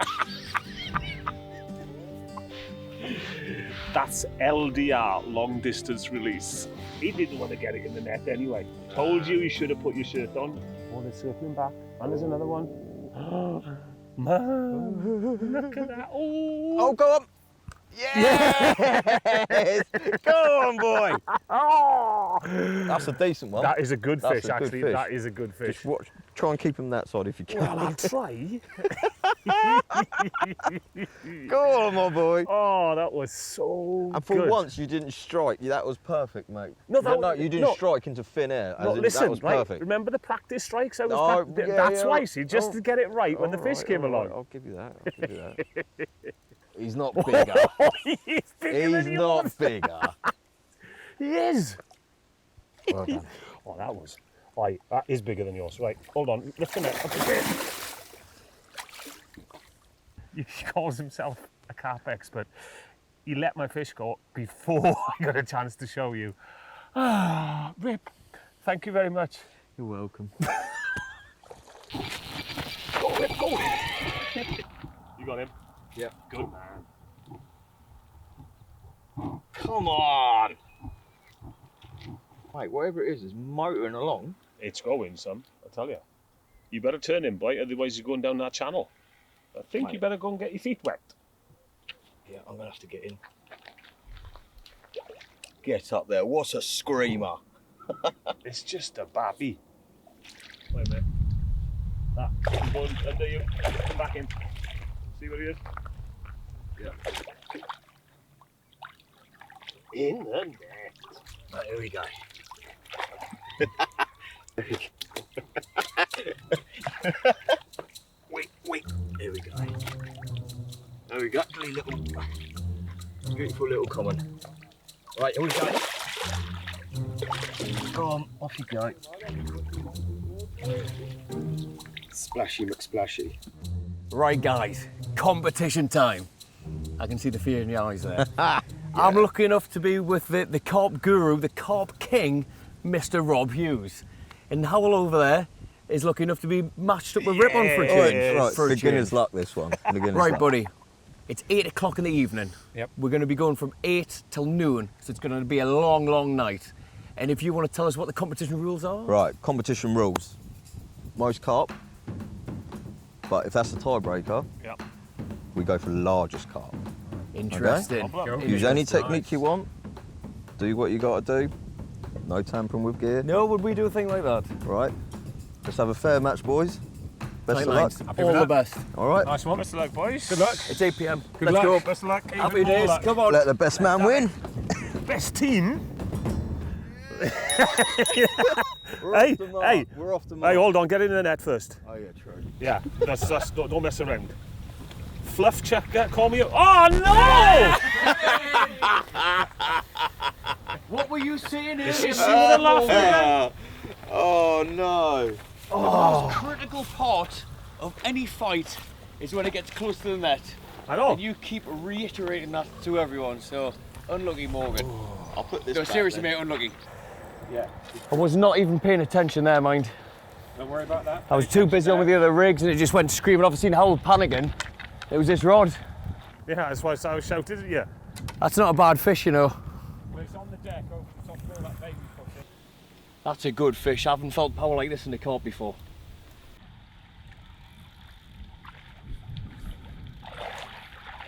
[SPEAKER 4] That's LDR, long distance release. He didn't want to get it in the net anyway. Told you he should have put your shirt on. Oh, they're circling back, and there's another one. Man, look at that. Oh,
[SPEAKER 2] go on. Yes! Go on, boy. That's a decent one.
[SPEAKER 4] that is a good
[SPEAKER 2] That's
[SPEAKER 4] fish,
[SPEAKER 2] a good
[SPEAKER 4] actually.
[SPEAKER 2] fish.
[SPEAKER 4] That is a good fish.
[SPEAKER 2] Just watch, try and keep him that side if you can.
[SPEAKER 4] Well, I'll try.
[SPEAKER 2] Go on, my boy.
[SPEAKER 4] Oh, that was so
[SPEAKER 2] And for
[SPEAKER 4] good.
[SPEAKER 2] once, you didn't strike. That was perfect, mate.
[SPEAKER 4] No,
[SPEAKER 2] You didn't strike into thin air.
[SPEAKER 4] No,
[SPEAKER 2] as in,
[SPEAKER 4] listen,
[SPEAKER 2] that was
[SPEAKER 4] right?
[SPEAKER 2] perfect.
[SPEAKER 4] Remember the practice strikes? I was
[SPEAKER 2] Oh,
[SPEAKER 4] that's
[SPEAKER 2] yeah.
[SPEAKER 4] why, see, just to get it right when the
[SPEAKER 2] All
[SPEAKER 4] fish
[SPEAKER 2] right,
[SPEAKER 4] came
[SPEAKER 2] all right,
[SPEAKER 4] along.
[SPEAKER 2] I'll give you that. I'll give you that. He's not bigger.
[SPEAKER 4] He's bigger
[SPEAKER 2] He's
[SPEAKER 4] than
[SPEAKER 2] not
[SPEAKER 4] yours.
[SPEAKER 2] bigger.
[SPEAKER 4] He is.
[SPEAKER 2] Well done.
[SPEAKER 4] Oh, that was. Right, that is bigger than yours. Right, hold on. Lift the net. Up again. He calls himself a carp expert. He let my fish go before I got a chance to show you. Ah, Rip. Thank you very much.
[SPEAKER 2] You're welcome.
[SPEAKER 4] Go, Rip, go. You got him?
[SPEAKER 2] Yeah.
[SPEAKER 4] Good man.
[SPEAKER 2] Come on. Mate, whatever it is motoring along.
[SPEAKER 4] It's going, son, I tell you. You better turn in, boy, otherwise you're going down that channel. I think you better go and get your feet wet.
[SPEAKER 2] Yeah, I'm going to have to get in. Get up there. What a screamer.
[SPEAKER 4] It's just a babby. Wait a minute. That, I'm going under you. Come back in. See what he is? Yeah. In the net.
[SPEAKER 2] Right, here we go. Wait. Here we go. There we go. Beautiful little common. Right, here we go. Go on, off you go. Splashy McSplashy.
[SPEAKER 6] Right, guys, competition time. I can see the fear in your eyes there. I'm lucky enough to be with the carp guru, the carp king, Mr. Rob Hughes. And Howell over there is lucky enough to be matched up with Rip on for a change.
[SPEAKER 2] Right,
[SPEAKER 6] For a
[SPEAKER 2] beginner's
[SPEAKER 6] change.
[SPEAKER 2] luck this one. Beginner's
[SPEAKER 6] Right,
[SPEAKER 2] luck.
[SPEAKER 6] buddy. It's 8 o'clock in the evening.
[SPEAKER 5] Yep.
[SPEAKER 6] We're going to be going from 8 till noon, so it's going to be a long, long night. And if you want to tell us what the competition rules are?
[SPEAKER 2] Right, competition rules. Most carp, but if that's the tiebreaker,
[SPEAKER 4] Yep.
[SPEAKER 2] we go for the largest carp.
[SPEAKER 6] Interesting.
[SPEAKER 4] Okay.
[SPEAKER 2] Use any
[SPEAKER 6] Interesting.
[SPEAKER 2] technique you want, Do what you got to do. No tampering with gear.
[SPEAKER 6] No, would we do a thing like that?
[SPEAKER 2] Right. Let's have a fair match, boys. Best of luck.
[SPEAKER 6] All the best.
[SPEAKER 2] All right.
[SPEAKER 4] Nice one. Best of luck, boys. Good luck.
[SPEAKER 6] It's 8 p.m.
[SPEAKER 4] Good
[SPEAKER 6] Let's
[SPEAKER 4] luck.
[SPEAKER 6] go.
[SPEAKER 4] Best of luck.
[SPEAKER 6] Happy
[SPEAKER 4] Even more
[SPEAKER 6] days.
[SPEAKER 4] luck.
[SPEAKER 6] Come on.
[SPEAKER 2] Let the best man win.
[SPEAKER 4] Best team.
[SPEAKER 2] Hey,
[SPEAKER 4] hey.
[SPEAKER 2] We're off the mark.
[SPEAKER 4] Hey, hold on. Get in the net first.
[SPEAKER 2] Oh yeah, true.
[SPEAKER 4] Yeah. That's don't mess around. Fluff checker. Call me up. Oh no!
[SPEAKER 6] What were you saying
[SPEAKER 4] Is
[SPEAKER 6] earlier?
[SPEAKER 4] she see what I'm laughing at?
[SPEAKER 2] Oh no.
[SPEAKER 6] The most critical part of any fight is when it gets close to the net.
[SPEAKER 4] I know.
[SPEAKER 6] And you keep reiterating that to everyone, so unlucky Morgan.
[SPEAKER 2] I'll put this
[SPEAKER 6] No,
[SPEAKER 2] back
[SPEAKER 6] seriously
[SPEAKER 2] then.
[SPEAKER 6] mate, unlucky.
[SPEAKER 4] Yeah.
[SPEAKER 6] I was not even paying attention there, mind.
[SPEAKER 4] Don't worry about that.
[SPEAKER 6] I was too busy on with the other rigs and it just went screaming. I've seen Howell panicking. It was this rod.
[SPEAKER 4] Yeah, that's why I was shouted at you.
[SPEAKER 6] That's not a bad fish, you know.
[SPEAKER 4] Well, it's on the deck. Oh, it's off all that baby footing.
[SPEAKER 6] That's a good fish. I haven't felt power like this in the carp before.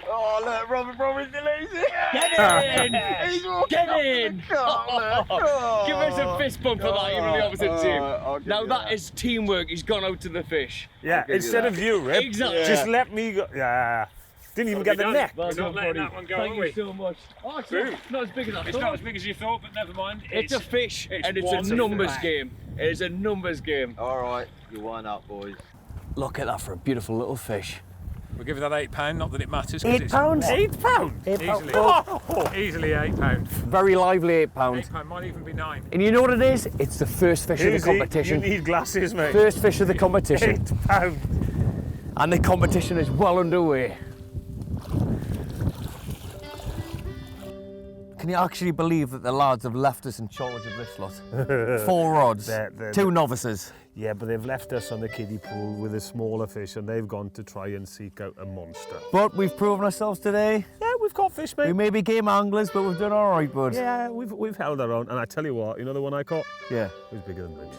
[SPEAKER 2] Oh look, Robert lazy.
[SPEAKER 6] Get in! Get in! Give us a fist bump for that, even on the opposite team. Now that is teamwork. He's gone out to the fish.
[SPEAKER 4] Yeah, instead of you, Rip.
[SPEAKER 6] Exactly.
[SPEAKER 4] Just let me go. Yeah. Didn't even get the neck.
[SPEAKER 6] Well
[SPEAKER 7] We're not
[SPEAKER 6] done,
[SPEAKER 7] letting
[SPEAKER 6] buddy.
[SPEAKER 7] that one go,
[SPEAKER 6] Thank
[SPEAKER 7] are
[SPEAKER 6] you
[SPEAKER 7] we?
[SPEAKER 6] so much. Oh, it's
[SPEAKER 7] Boom.
[SPEAKER 6] not as big as I
[SPEAKER 7] It's
[SPEAKER 6] thought.
[SPEAKER 7] not as big as you thought, but never mind.
[SPEAKER 6] It's a fish,
[SPEAKER 7] it's
[SPEAKER 6] and it's a
[SPEAKER 7] one to
[SPEAKER 6] numbers
[SPEAKER 7] flat.
[SPEAKER 6] game. It is a numbers game.
[SPEAKER 2] All right, you wind up, boys.
[SPEAKER 6] Look at that for a beautiful little fish.
[SPEAKER 5] We'll give that £8, not that it matters. 'cause it's
[SPEAKER 6] £8?
[SPEAKER 4] £8?
[SPEAKER 5] Easily. Easily £8.
[SPEAKER 6] Very lively £8.
[SPEAKER 5] £8 might even be 9.
[SPEAKER 6] And you know what it is? It's the first fish of the
[SPEAKER 4] Easy.
[SPEAKER 6] competition.
[SPEAKER 4] You need glasses, mate.
[SPEAKER 6] First fish of the competition.
[SPEAKER 4] £8.
[SPEAKER 6] And the competition is well underway. Can you actually believe that the lads have left us in charge of this lot? 4 rods,
[SPEAKER 4] They're-
[SPEAKER 6] 2 novices.
[SPEAKER 4] Yeah, but they've left us on the kiddie pool with a smaller fish and they've gone to try and seek out a monster.
[SPEAKER 6] But we've proven ourselves today.
[SPEAKER 4] Yeah, we've got fish,
[SPEAKER 6] We
[SPEAKER 4] mate.
[SPEAKER 6] may be game anglers, but we've done all right, bud.
[SPEAKER 4] Yeah, we've held our own. And I tell you what, you know the one I caught?
[SPEAKER 6] Yeah.
[SPEAKER 4] It was bigger than this.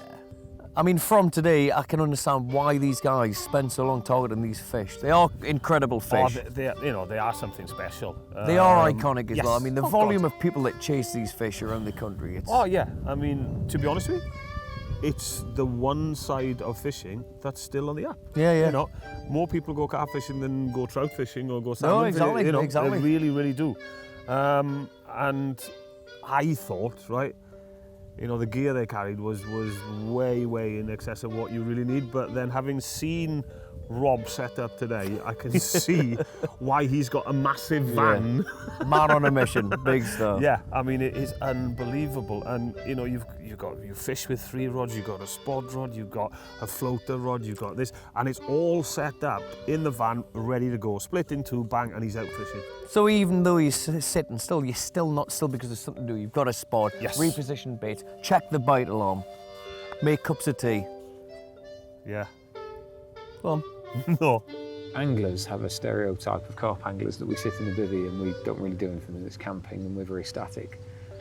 [SPEAKER 6] I mean, from today, I can understand why these guys spend so long targeting these fish. They are incredible fish.
[SPEAKER 4] Oh, they are something special.
[SPEAKER 6] They are iconic as
[SPEAKER 4] yes.
[SPEAKER 6] well. I mean, the
[SPEAKER 4] Oh,
[SPEAKER 6] volume
[SPEAKER 4] God.
[SPEAKER 6] of people that chase these fish around the country. It's,
[SPEAKER 4] Oh yeah, I mean, to be honest with you, it's the one side of fishing that's still on the up.
[SPEAKER 6] Yeah, yeah.
[SPEAKER 4] You know, more people go carp fishing than go trout fishing or go salmon
[SPEAKER 6] exactly,
[SPEAKER 4] fishing. You know,
[SPEAKER 6] exactly.
[SPEAKER 4] They really, really do. And I thought, right, you know, the gear they carried was way, way in excess of what you really need. But then having seen Rob set up today, I can see why he's got a massive van.
[SPEAKER 6] Man on a mission, big stuff.
[SPEAKER 4] Yeah, I mean it is unbelievable, and you know you fish with 3 rods, you've got a spod rod, you've got a floater rod, you've got this, and it's all set up in the van, ready to go, split in 2, bang, and he's out fishing.
[SPEAKER 6] So even though you're sitting still, you're still not still because there's something to do. You've got a spot,
[SPEAKER 4] Yes.
[SPEAKER 6] reposition bait, check the bite alarm, make cups of tea.
[SPEAKER 4] Yeah.
[SPEAKER 6] Go on.
[SPEAKER 4] No.
[SPEAKER 5] Anglers have a stereotype of carp anglers that we sit in a bivvy and we don't really do anything, it's camping and we're very static.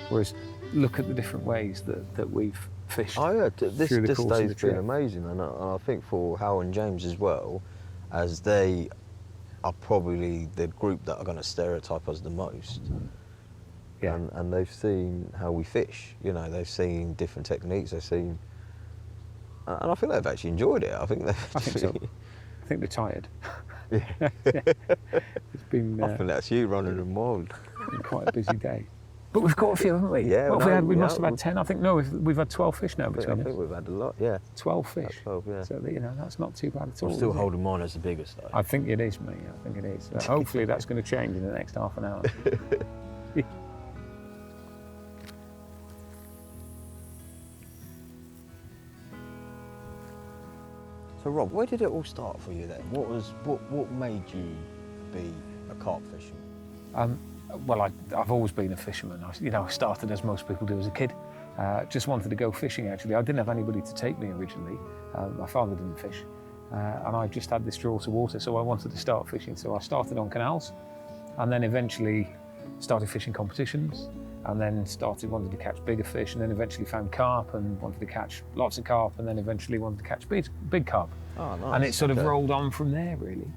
[SPEAKER 5] Whereas look at the different ways that we've fished.
[SPEAKER 2] Oh yeah, this
[SPEAKER 5] through the course of
[SPEAKER 2] day's
[SPEAKER 5] the
[SPEAKER 2] been
[SPEAKER 5] trip.
[SPEAKER 2] amazing, and I think for Hal and James as well, as they are probably the group that are going to stereotype us the most.
[SPEAKER 5] Yeah.
[SPEAKER 2] And they've seen how we fish. You know, they've seen different techniques. They've seen, and I think they've actually enjoyed it. I think
[SPEAKER 5] so. I think they're tired.
[SPEAKER 2] Yeah.
[SPEAKER 5] It's been,
[SPEAKER 2] I think that's you running them wild.
[SPEAKER 5] been quite a busy day. But we've caught a few, haven't we?
[SPEAKER 2] Yeah,
[SPEAKER 5] What have we had? We
[SPEAKER 2] yeah.
[SPEAKER 5] must have had 10. I think, no, we've had 12 fish now
[SPEAKER 2] I
[SPEAKER 5] between
[SPEAKER 2] think
[SPEAKER 5] us.
[SPEAKER 2] we've had a lot. Yeah,
[SPEAKER 5] 12 fish.
[SPEAKER 2] 12, yeah.
[SPEAKER 5] So, you know, that's not too bad at all.
[SPEAKER 2] I'm still
[SPEAKER 5] is it?
[SPEAKER 2] holding mine as the biggest though.
[SPEAKER 5] I think it is, mate. I think it is. Hopefully that's going to change in the next half an hour.
[SPEAKER 2] So Rob, where did it all start for you then? What made you be a carp fisherman?
[SPEAKER 5] Well, I've always been a fisherman. I started as most people do as a kid. Just wanted to go fishing, actually. I didn't have anybody to take me originally. My father didn't fish. And I just had this draw to water, so I wanted to start fishing. So I started on canals and then eventually started fishing competitions and then wanted to catch bigger fish and then eventually found carp and wanted to catch lots of carp and then eventually wanted to catch big carp.
[SPEAKER 2] Oh, nice.
[SPEAKER 5] And it sort of
[SPEAKER 2] Okay.
[SPEAKER 5] rolled on from there, really.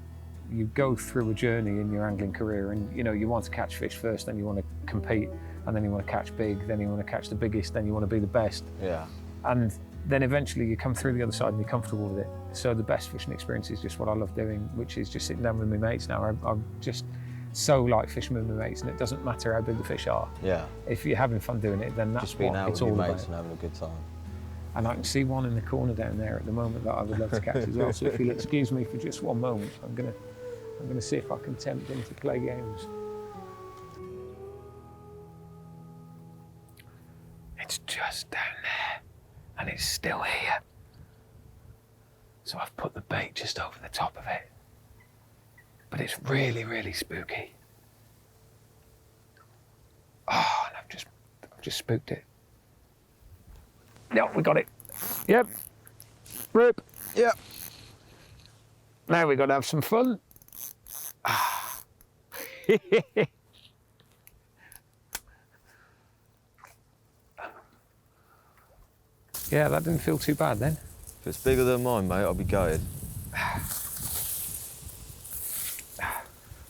[SPEAKER 5] You go through a journey in your angling career and, you know, you want to catch fish first, then you want to compete, and then you want to catch big, then you want to catch the biggest, then you want to be the best.
[SPEAKER 2] Yeah.
[SPEAKER 5] And then eventually you come through the other side and you're comfortable with it. So the best fishing experience is just what I love doing, which is just sitting down with my mates now. I'm just so like fishing with my mates, and it doesn't matter how big the fish are.
[SPEAKER 2] Yeah.
[SPEAKER 5] If you're having fun doing it, then that's
[SPEAKER 2] Just being
[SPEAKER 5] what
[SPEAKER 2] out
[SPEAKER 5] it's
[SPEAKER 2] with your
[SPEAKER 5] all
[SPEAKER 2] mates
[SPEAKER 5] about.
[SPEAKER 2] and having a good time.
[SPEAKER 5] And I can see one in the corner down there at the moment that I would love to catch as well. So if you'll excuse me for just one moment, I'm gonna see if I can tempt him to play games. It's just down there, and it's still here. So I've put the bait just over the top of it. But it's really, really spooky. Oh, and I've just spooked it. No, we got it. Yep. Rip.
[SPEAKER 2] Yep.
[SPEAKER 5] Now we've got to have some fun. Yeah, that didn't feel too bad then.
[SPEAKER 2] If it's bigger than mine, mate, I'll be gutted.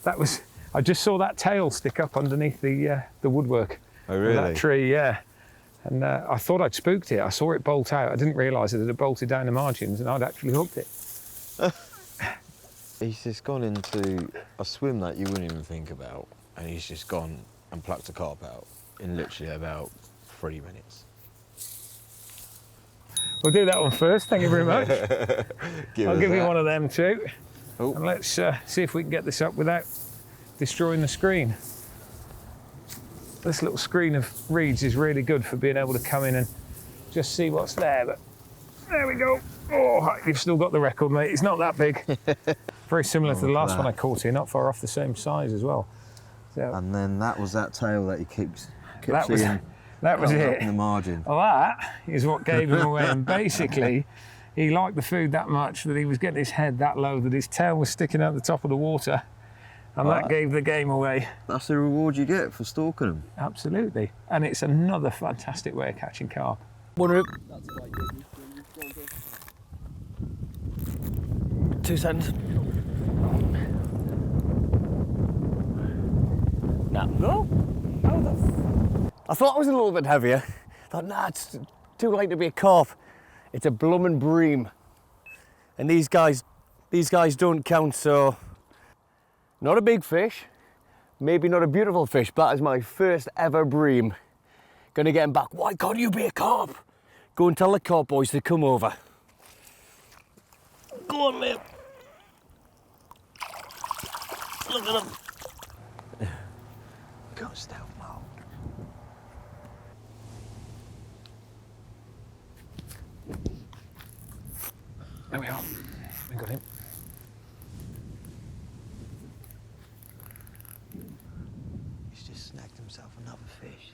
[SPEAKER 5] That was, I just saw that tail stick up underneath the woodwork.
[SPEAKER 2] Oh,
[SPEAKER 5] of
[SPEAKER 2] really?
[SPEAKER 5] that tree, yeah. And I thought I'd spooked it. I saw it bolt out. I didn't realise that it had bolted down the margins and I'd actually hooked it.
[SPEAKER 2] He's just gone into a swim that you wouldn't even think about, and he's just gone and plucked a carp out in literally about 3 minutes.
[SPEAKER 5] We'll do that one first, thank you very much. I'll give you one of them too.
[SPEAKER 2] Oh.
[SPEAKER 5] And let's see if we can get this up without destroying the screen. This little screen of reeds is really good for being able to come in and just see what's there, but there we go. Oh, you've still got the record, mate. It's not that big. Very similar to the last one I caught here, not far off the same size as well. So,
[SPEAKER 2] And then that was that tail that he kept
[SPEAKER 5] that was,
[SPEAKER 2] seeing
[SPEAKER 5] that was
[SPEAKER 2] coming
[SPEAKER 5] it.
[SPEAKER 2] up in the margin.
[SPEAKER 5] Well, that is what gave him away. And basically, he liked the food that much that he was getting his head that low that his tail was sticking out the top of the water. And that gave the game away.
[SPEAKER 2] That's the reward you get for stalking them.
[SPEAKER 5] Absolutely. And it's another fantastic way of catching carp.
[SPEAKER 6] One rip. 2 seconds. Nah. No? I thought it was a little bit heavier. I thought, nah, it's too light to be a carp. It's a bloomin' bream. And these guys don't count, so not a big fish, maybe not a beautiful fish, but that is my first ever bream. Gonna get him back. Why can't you be a carp? Go and tell the carp boys to come over. Go on, Liam. Look at him. Go stealth mode.
[SPEAKER 5] There we are. We got him.
[SPEAKER 2] He's just snagged himself another fish.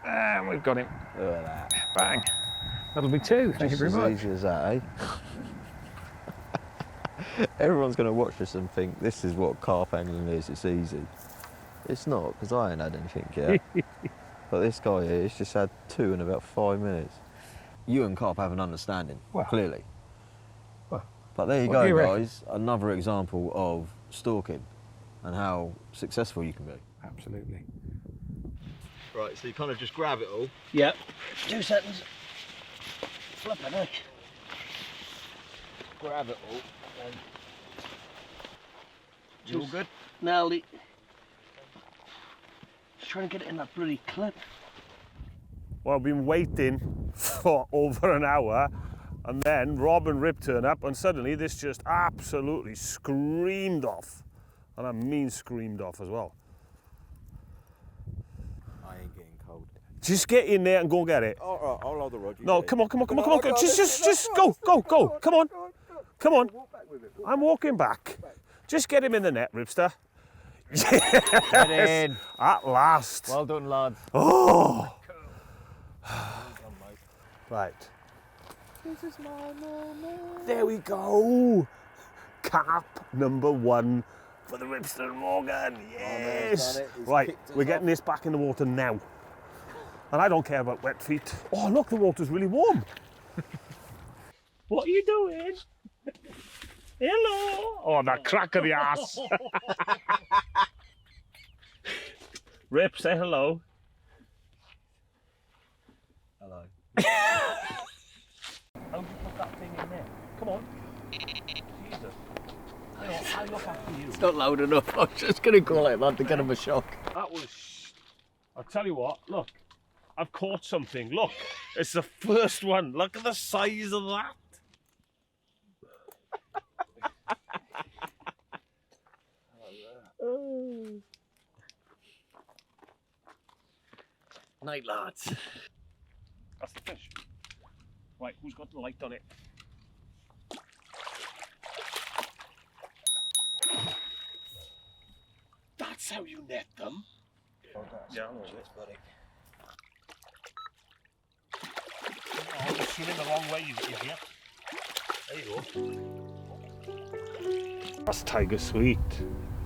[SPEAKER 5] And we've got him.
[SPEAKER 2] Look at that.
[SPEAKER 5] Bang. That'll be 2. Thank you very
[SPEAKER 2] Just
[SPEAKER 5] much.
[SPEAKER 2] as easy as that, eh? Everyone's going to watch this and think this is what carp angling is, it's easy. It's not, because I ain't had anything yet. But this guy here, he's just had 2 in about 5 minutes. You and carp have an understanding,
[SPEAKER 5] Well.
[SPEAKER 2] clearly.
[SPEAKER 5] Well,
[SPEAKER 2] But there you
[SPEAKER 5] what do you
[SPEAKER 2] go,
[SPEAKER 5] reckon?
[SPEAKER 2] guys. Another example of stalking and how successful you can be.
[SPEAKER 5] Absolutely.
[SPEAKER 2] Right, so you kind of just grab it all.
[SPEAKER 6] Yep. 2 seconds. Flipping heck.
[SPEAKER 2] Grab it all. And you all good?
[SPEAKER 6] Nailed it. Just trying to get it in that bloody clip.
[SPEAKER 4] Well, I've been waiting for over an hour, and then Rob and Rip turn up, and suddenly this just absolutely screamed off. And I mean screamed off as well.
[SPEAKER 2] I ain't getting cold.
[SPEAKER 4] Just get in there and go and get it.
[SPEAKER 2] All right, I'll hold the rod.
[SPEAKER 4] No, come on. Go. Just go. Come on. I'm walking back. Just get him in the net, Ripster.
[SPEAKER 6] Get in.
[SPEAKER 4] At last.
[SPEAKER 6] Well done, lads.
[SPEAKER 4] Oh. Right.
[SPEAKER 2] This is my moment.
[SPEAKER 4] There we go. Carp number 1 for the Ripster and Morgan. Yes.
[SPEAKER 2] done it. He's
[SPEAKER 4] Right,
[SPEAKER 2] kicked us
[SPEAKER 4] we're getting
[SPEAKER 2] off.
[SPEAKER 4] this back in the water now. And I don't care about wet feet. Oh, look, the water's really warm. What are you doing? Hello. Oh, that crack of the ass. Rip, say hello.
[SPEAKER 3] Hello.
[SPEAKER 4] How do you put that thing in there? Come on. Jesus. I look after you.
[SPEAKER 6] It's not loud enough. I was just going to go like that to get him a shock.
[SPEAKER 4] That was... I'll tell you what, look. I've caught something. Look. It's the first one. Look at the size of that.
[SPEAKER 6] Night, lads.
[SPEAKER 4] That's the fish. Right, who's got the light on it? That's how you net them. Yeah, I'm buddy. Oh, you're swimming the wrong way, you idiot. There you go. That's Tiger Sweet.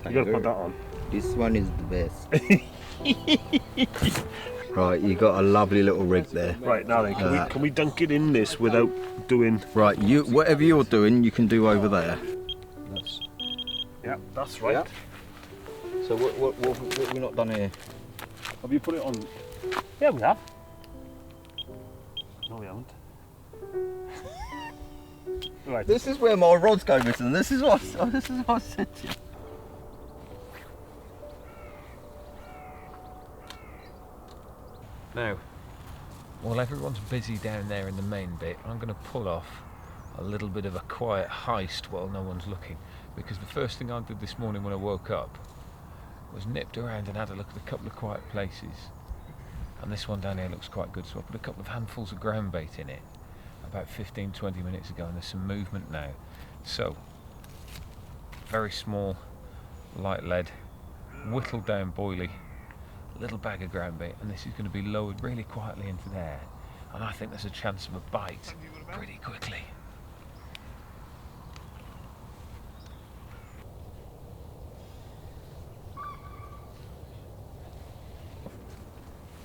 [SPEAKER 4] You gotta put that on.
[SPEAKER 2] This one is the best. Right, you got a lovely little rig there.
[SPEAKER 4] Right, now then, can we dunk it in this without doing...
[SPEAKER 2] Right, whatever you're doing, you can do over there.
[SPEAKER 4] Yeah, that's right.
[SPEAKER 2] Yeah. So what have we not done here?
[SPEAKER 4] Have you put it on? Yeah, we have. No, we haven't. Right.
[SPEAKER 2] This is where my rods go missing. This is what I said to you.
[SPEAKER 5] Now, while everyone's busy down there in the main bit, I'm going to pull off a little bit of a quiet heist while no one's looking, because the first thing I did this morning when I woke up was nipped around and had a look at a couple of quiet places, and this one down here looks quite good, so I put a couple of handfuls of ground bait in it about 15-20 minutes ago, and there's some movement now. So, very small, light lead, whittled down boilie, little bag of ground bait, and this is going to be lowered really quietly into there, and I think there's a chance of a bite pretty quickly.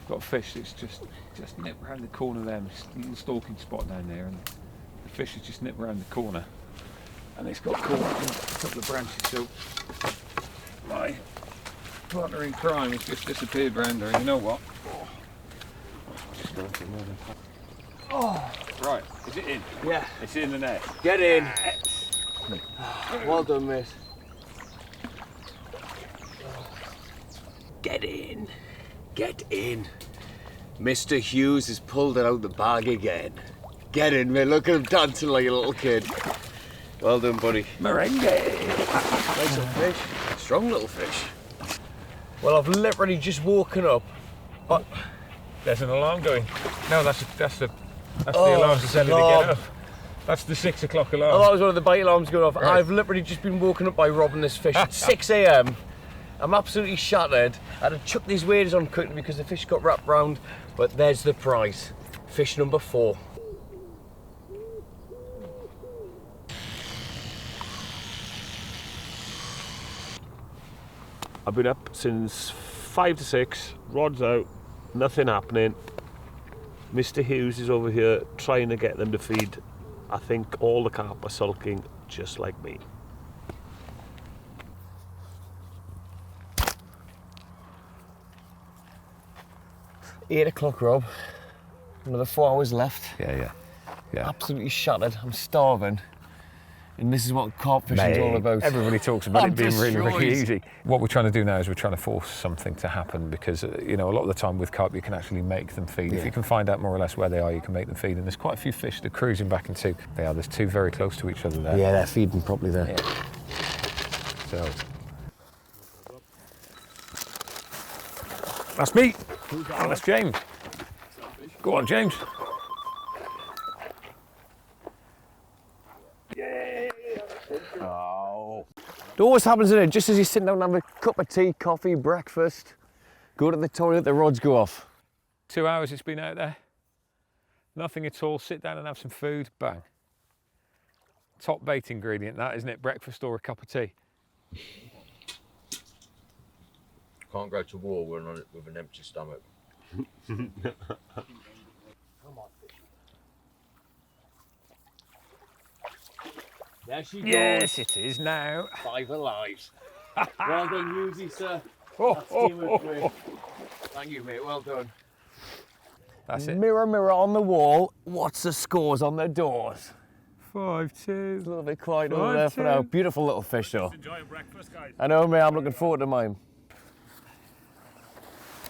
[SPEAKER 5] Got a fish that's just nipped round the corner there, a little stalking spot down there, and the fish has just nipped round the corner, and it's got caught in a couple of branches, so my partner in crime has just disappeared round there, and you know what? Just going for more than... Oh! Right, is it in?
[SPEAKER 6] Yeah.
[SPEAKER 5] It's in the net.
[SPEAKER 6] Get in. Well done, mate. Get in. Get in. Mr. Hughes has pulled it out the bag again. Get in, mate. Look at him dancing like a little kid. Well done, buddy.
[SPEAKER 5] Merengue!
[SPEAKER 6] Nice little fish. Strong little fish. Well, I've literally just woken up.
[SPEAKER 5] Oh, there's an alarm going. No, that's the alarm to tell you to get up. That's the 6 o'clock alarm.
[SPEAKER 6] Oh, that was one of the bite alarms going off.
[SPEAKER 5] Right.
[SPEAKER 6] I've literally just been woken up by robbing this fish at 6 a.m. I'm absolutely shattered. I had to chuck these waders on quickly because the fish got wrapped round, but there's the prize. Fish number 4.
[SPEAKER 4] I've been up since 5 to 6, rods out, nothing happening. Mr. Hughes is over here trying to get them to feed. I think all the carp are sulking just like me.
[SPEAKER 6] Eight o'clock, Rob. Another 4 hours left.
[SPEAKER 5] Yeah.
[SPEAKER 6] Absolutely shattered. I'm starving. And this is what carp fishing is all about.
[SPEAKER 5] Everybody talks about it being really, really
[SPEAKER 6] destroyed.
[SPEAKER 5] easy. What we're trying to do now is we're trying to force something to happen, because you know, a lot of the time with carp you can actually make them feed.
[SPEAKER 6] Yeah.
[SPEAKER 5] If you can find out more or less where they are, you can make them feed. And there's quite a few fish that are cruising back into. There's 2 very close to each other there.
[SPEAKER 6] Yeah, they're feeding properly there.
[SPEAKER 5] Yeah. So that's me. Oh, that's James. Go on, James.
[SPEAKER 6] It always happens in it, just as you're sitting down and have a cup of tea, coffee, breakfast, go to the toilet, the rods go off.
[SPEAKER 5] 2 hours it's been out there. Nothing at all. Sit down and have some food. Bang. Top bait ingredient, that, isn't it? Breakfast or a cup of tea.
[SPEAKER 2] Can't go to war with an empty stomach.
[SPEAKER 1] There she
[SPEAKER 5] Yes, it is now.
[SPEAKER 1] 5 alive. Well done, Yuzi, sir.
[SPEAKER 5] Oh,
[SPEAKER 1] Thank you, mate. Well done.
[SPEAKER 5] That's it.
[SPEAKER 6] Mirror, mirror on the wall, what's the scores on the doors?
[SPEAKER 5] 5-2.
[SPEAKER 6] A little bit quiet over there for now. Beautiful little fish though.
[SPEAKER 4] Enjoying breakfast, guys.
[SPEAKER 6] I know, mate, I'm looking forward to mine.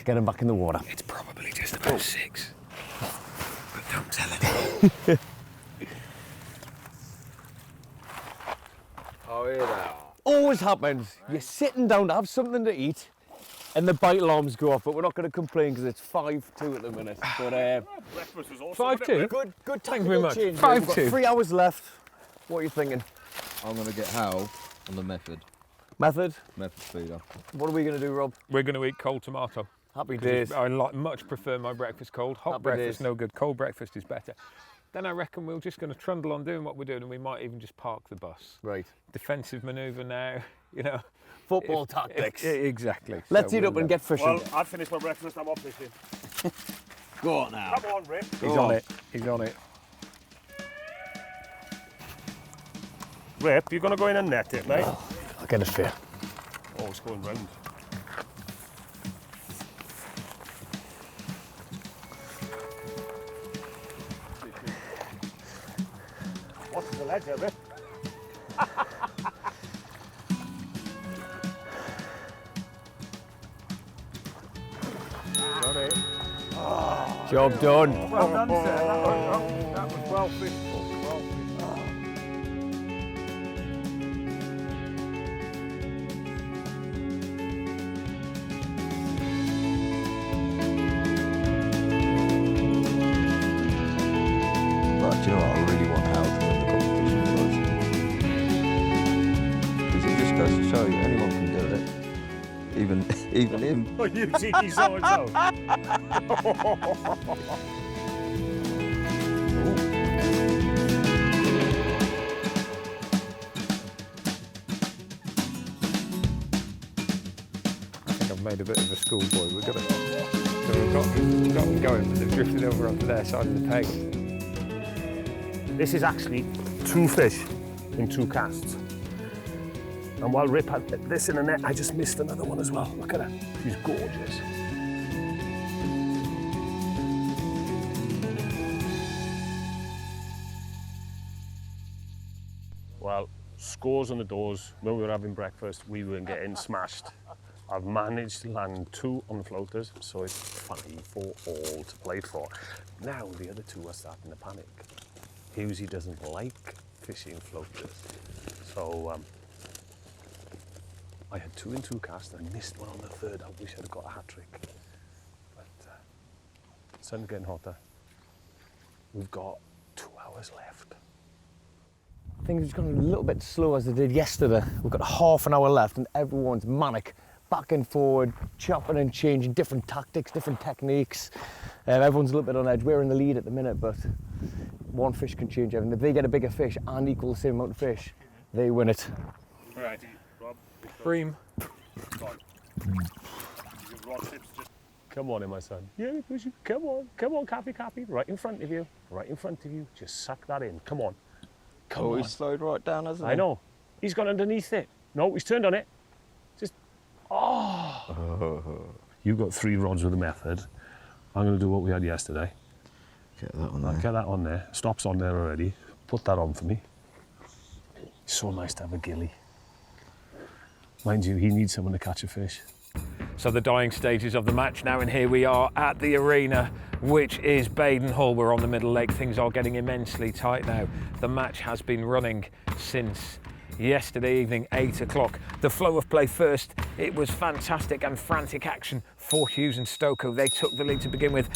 [SPEAKER 6] Get him back in the water.
[SPEAKER 5] It's probably just about 6. But don't tell anyone.
[SPEAKER 2] Oh, hear that.
[SPEAKER 6] Always happens. You're sitting down to have something to eat and the bite alarms go off, but we're not going to complain because it's 5-2 at the minute. But
[SPEAKER 4] Breakfast was awesome.
[SPEAKER 5] 5-2.
[SPEAKER 6] good
[SPEAKER 5] Thank you very much.
[SPEAKER 6] change.
[SPEAKER 5] 5-2.
[SPEAKER 6] We've got 3 hours left. What are you thinking?
[SPEAKER 2] I'm going to get Hal on the method
[SPEAKER 6] Method?
[SPEAKER 2] feeder.
[SPEAKER 6] What are we going to do, Rob?
[SPEAKER 5] We're going to eat cold tomato.
[SPEAKER 6] Happy days.
[SPEAKER 5] I much prefer my breakfast cold. Hot
[SPEAKER 6] Happy
[SPEAKER 5] breakfast,
[SPEAKER 6] days.
[SPEAKER 5] no good. Cold breakfast is better. Then I reckon we're just going to trundle on doing what we're doing, and we might even just park the bus.
[SPEAKER 6] Right.
[SPEAKER 5] Defensive manoeuvre now, you know.
[SPEAKER 6] Football tactics.
[SPEAKER 5] Exactly.
[SPEAKER 6] Let's
[SPEAKER 5] So
[SPEAKER 6] eat up
[SPEAKER 5] we'll,
[SPEAKER 6] and get fishing.
[SPEAKER 4] Well, I've finished my breakfast. I'm off fishing.
[SPEAKER 2] Go on now.
[SPEAKER 4] Come on, Rip.
[SPEAKER 5] He's on it. He's on it.
[SPEAKER 4] Rip, you're going to go in and net it, mate.
[SPEAKER 6] I'll get a fair.
[SPEAKER 4] Oh, it's going round. What's the ledge there, Rip? Got it.
[SPEAKER 6] Job done.
[SPEAKER 5] Well done, sir. That was well fished. Well fished.
[SPEAKER 3] But do you know what? I really want Hal to win the competition first. Because it just goes to show you anyone can do it. Even him.
[SPEAKER 4] Oh, you cheeky so-and-so.
[SPEAKER 5] I think I've made a bit of a schoolboy. We've got them going, but they've drifted over onto their side of the peg.
[SPEAKER 4] This is actually 2 fish in 2 casts. And while Rip had this in the net, I just missed another one as well. Look at her. She's gorgeous. Well, scores on the doors. When we were having breakfast, we weren't getting smashed. I've managed to land 2 on the floaters, so it's 5 for all to play for. Now the other 2 are starting to panic. Husey doesn't like fishing floaters. So I had 2 in 2 casts and I missed one on the 3rd. I wish I'd have got a hat trick. But sun's getting hotter. We've got 2 hours left.
[SPEAKER 6] Things have gone a little bit slow as they did yesterday. We've got half an hour left and everyone's manic. Back and forward, chopping and changing, different tactics, different techniques. Everyone's a little bit on edge. We're in the lead at the minute, but one fish can change everything. If they get a bigger fish and equal the same amount of fish, they win it.
[SPEAKER 4] Right, Rob.
[SPEAKER 5] Bream.
[SPEAKER 4] Come on in, my son. Yeah, push it. Come on, Cappy. Right in front of you. Just suck that in. Come on. Come on.
[SPEAKER 3] He's slowed right down, hasn't he?
[SPEAKER 4] I know. He's gone underneath it. No, he's turned on it. Just, You got 3 rods with a method. I'm going to do what we had yesterday.
[SPEAKER 3] Get that on
[SPEAKER 4] I'll
[SPEAKER 3] there.
[SPEAKER 4] get that on there. Stop's on there already. Put that on for me. It's so nice to have a gilly. Mind you, he needs someone to catch a fish.
[SPEAKER 5] So the dying stages of the match now, and here we are at the arena, which is Baden Hall. We're on the middle lake. Things are getting immensely tight now. The match has been running since yesterday evening, 8 o'clock. The flow of play first, it was fantastic and frantic action for Hughes and Stokoe. They took the lead to begin with.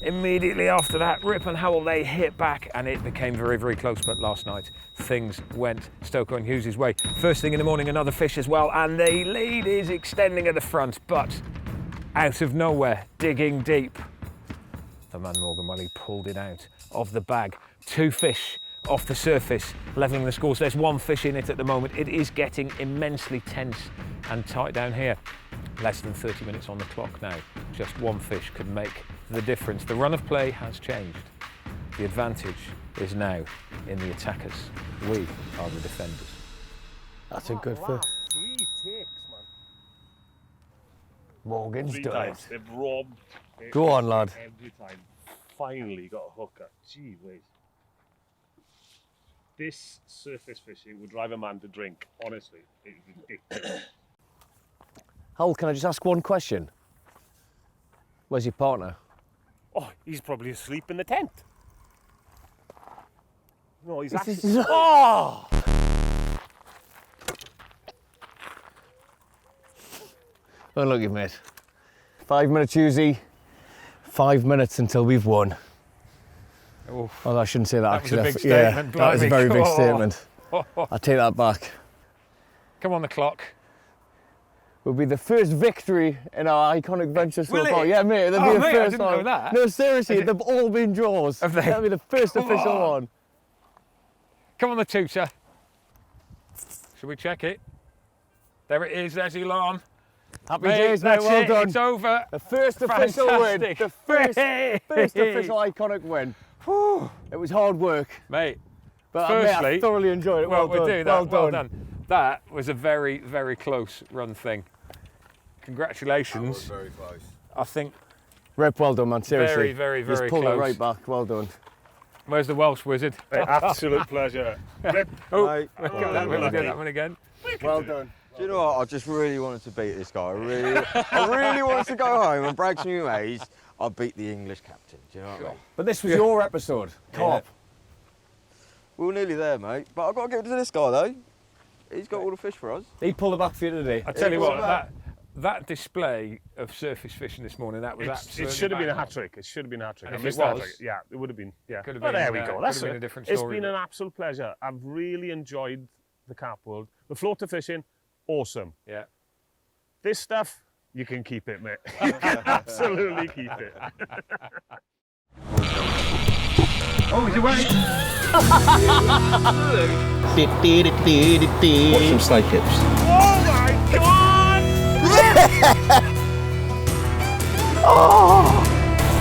[SPEAKER 5] Immediately after that, Rip and Howell, they hit back and it became very, very close. But last night, things went Stokoe and Hughes' way. First thing in the morning, another fish as well, and the lead is extending at the front, but out of nowhere, digging deep, the man Morgan, well, he pulled it out of the bag. 2 fish off the surface, levelling the scores. There's 1 fish in it at the moment. It is getting immensely tense and tight down here. Less than 30 minutes on the clock now. Just 1 fish could make the difference. The run of play has changed. The advantage is now in the attackers. We are the defenders.
[SPEAKER 6] That's a good fish.
[SPEAKER 4] 3 takes, man.
[SPEAKER 6] Morgan's
[SPEAKER 4] 3
[SPEAKER 6] done
[SPEAKER 4] times.
[SPEAKER 6] it.
[SPEAKER 4] They've robbed it
[SPEAKER 6] Go on, lad.
[SPEAKER 4] every time. Finally got a hooker. Gee whiz. This surface fishing would drive a man to drink. Honestly, it's ridiculous.
[SPEAKER 6] Hal, can I just ask one question? Where's your partner?
[SPEAKER 4] Oh, he's probably asleep in the tent. No, he's actually...
[SPEAKER 6] is-
[SPEAKER 4] Oh!
[SPEAKER 6] Oh, look, you mate. 5 minutes, Uzi. 5 minutes until we've won.
[SPEAKER 5] Oh,
[SPEAKER 6] Oh, I shouldn't say that,
[SPEAKER 5] That was a
[SPEAKER 6] actually.
[SPEAKER 5] big
[SPEAKER 6] Yeah,
[SPEAKER 5] statement,
[SPEAKER 6] that was a very
[SPEAKER 5] blimey.
[SPEAKER 6] big
[SPEAKER 5] Oh.
[SPEAKER 6] statement. I take that back.
[SPEAKER 5] come on the clock.
[SPEAKER 6] Will be the first victory in our iconic venture so
[SPEAKER 5] Will
[SPEAKER 6] far.
[SPEAKER 5] it?
[SPEAKER 6] Yeah, mate, it'll
[SPEAKER 5] Oh,
[SPEAKER 6] be the
[SPEAKER 5] mate, I
[SPEAKER 6] first
[SPEAKER 5] didn't know
[SPEAKER 6] one.
[SPEAKER 5] that.
[SPEAKER 6] No, seriously,
[SPEAKER 5] Is it-
[SPEAKER 6] they've all been draws.
[SPEAKER 5] Have they?
[SPEAKER 6] That'll be the first
[SPEAKER 5] Come
[SPEAKER 6] official
[SPEAKER 5] on.
[SPEAKER 6] one.
[SPEAKER 5] Come on the tutor. Should we check it? There it is, there's the alarm.
[SPEAKER 6] Happy
[SPEAKER 5] Mate,
[SPEAKER 6] days, mate,
[SPEAKER 5] that's
[SPEAKER 6] well
[SPEAKER 5] it,
[SPEAKER 6] done.
[SPEAKER 5] it's over.
[SPEAKER 6] The first official win.
[SPEAKER 5] Fantastic.
[SPEAKER 6] The first official iconic win. It was hard work,
[SPEAKER 5] Mate,
[SPEAKER 6] but mate, I
[SPEAKER 5] Firstly,
[SPEAKER 6] thoroughly enjoyed it.
[SPEAKER 5] well,
[SPEAKER 6] Well,
[SPEAKER 5] we'll
[SPEAKER 6] done.
[SPEAKER 5] do that.
[SPEAKER 6] Well done.
[SPEAKER 5] That was a very, very close run thing. Congratulations.
[SPEAKER 2] Very close.
[SPEAKER 5] I think,
[SPEAKER 6] Rip, well done, man. Seriously.
[SPEAKER 5] very,
[SPEAKER 6] Just
[SPEAKER 5] very
[SPEAKER 6] pulled
[SPEAKER 5] close.
[SPEAKER 6] it right back. Well done.
[SPEAKER 5] where's the Welsh wizard?
[SPEAKER 4] Absolute pleasure.
[SPEAKER 5] Oh,
[SPEAKER 2] Mate,
[SPEAKER 5] we'll do
[SPEAKER 4] lucky.
[SPEAKER 5] that one again.
[SPEAKER 6] Well done.
[SPEAKER 2] do you know what? I just really wanted to beat this guy. I really wanted to go home and brag to my mates. I beat the English captain. Do you know what I mean?
[SPEAKER 6] But this was your episode, Carp.
[SPEAKER 2] We were nearly there, mate. But I've got to give it to this guy, though. He's got all the fish for us.
[SPEAKER 6] He pulled it back for you today.
[SPEAKER 5] I tell you
[SPEAKER 2] was
[SPEAKER 5] what,
[SPEAKER 2] about-
[SPEAKER 5] that display of surface fishing this morning, that was
[SPEAKER 4] It
[SPEAKER 5] absolutely
[SPEAKER 4] should have been a
[SPEAKER 5] bang
[SPEAKER 4] hat
[SPEAKER 5] on.
[SPEAKER 4] trick. It should have been a hat trick.
[SPEAKER 5] And
[SPEAKER 4] I
[SPEAKER 5] if it
[SPEAKER 4] missed the hat
[SPEAKER 5] was,
[SPEAKER 4] trick. Yeah, it would have been. Yeah.
[SPEAKER 5] could have
[SPEAKER 4] But
[SPEAKER 5] been,
[SPEAKER 4] there we
[SPEAKER 5] could
[SPEAKER 4] go.
[SPEAKER 5] have
[SPEAKER 4] That's
[SPEAKER 5] been
[SPEAKER 4] it.
[SPEAKER 5] a different
[SPEAKER 4] It's
[SPEAKER 5] story,
[SPEAKER 4] been
[SPEAKER 5] but-
[SPEAKER 4] an absolute pleasure. I've really enjoyed the carp world. The floater fishing, awesome.
[SPEAKER 5] Yeah.
[SPEAKER 4] This stuff, you can keep it, mate. You can absolutely keep it.
[SPEAKER 2] Watch some snake hips.
[SPEAKER 4] Oh my God!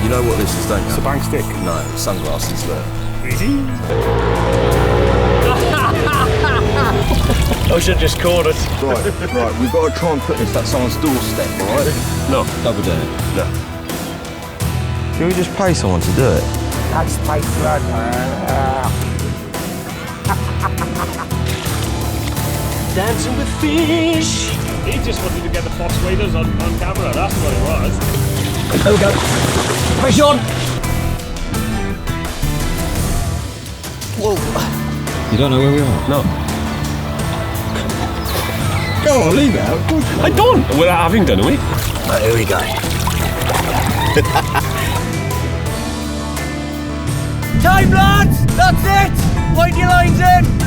[SPEAKER 2] You know what this is, don't you?
[SPEAKER 4] It's a bank stick.
[SPEAKER 2] No, sunglasses there.
[SPEAKER 6] I should just caught it.
[SPEAKER 2] Right, we've got to try and put this at someone's doorstep, right?
[SPEAKER 4] No.
[SPEAKER 2] Double dare.
[SPEAKER 4] No.
[SPEAKER 2] Can we just pay someone to do it?
[SPEAKER 6] That's my blood. Dancing with fish.
[SPEAKER 4] He just wanted to get the Fox Waders on camera. That's what it was.
[SPEAKER 6] There we go. Fish on.
[SPEAKER 2] You don't know where we are?
[SPEAKER 4] No.
[SPEAKER 2] Go on, leave it out.
[SPEAKER 4] I don't. Without having done, are we?
[SPEAKER 6] Right, here we go. Time, lads! That's it! Wind your lines in!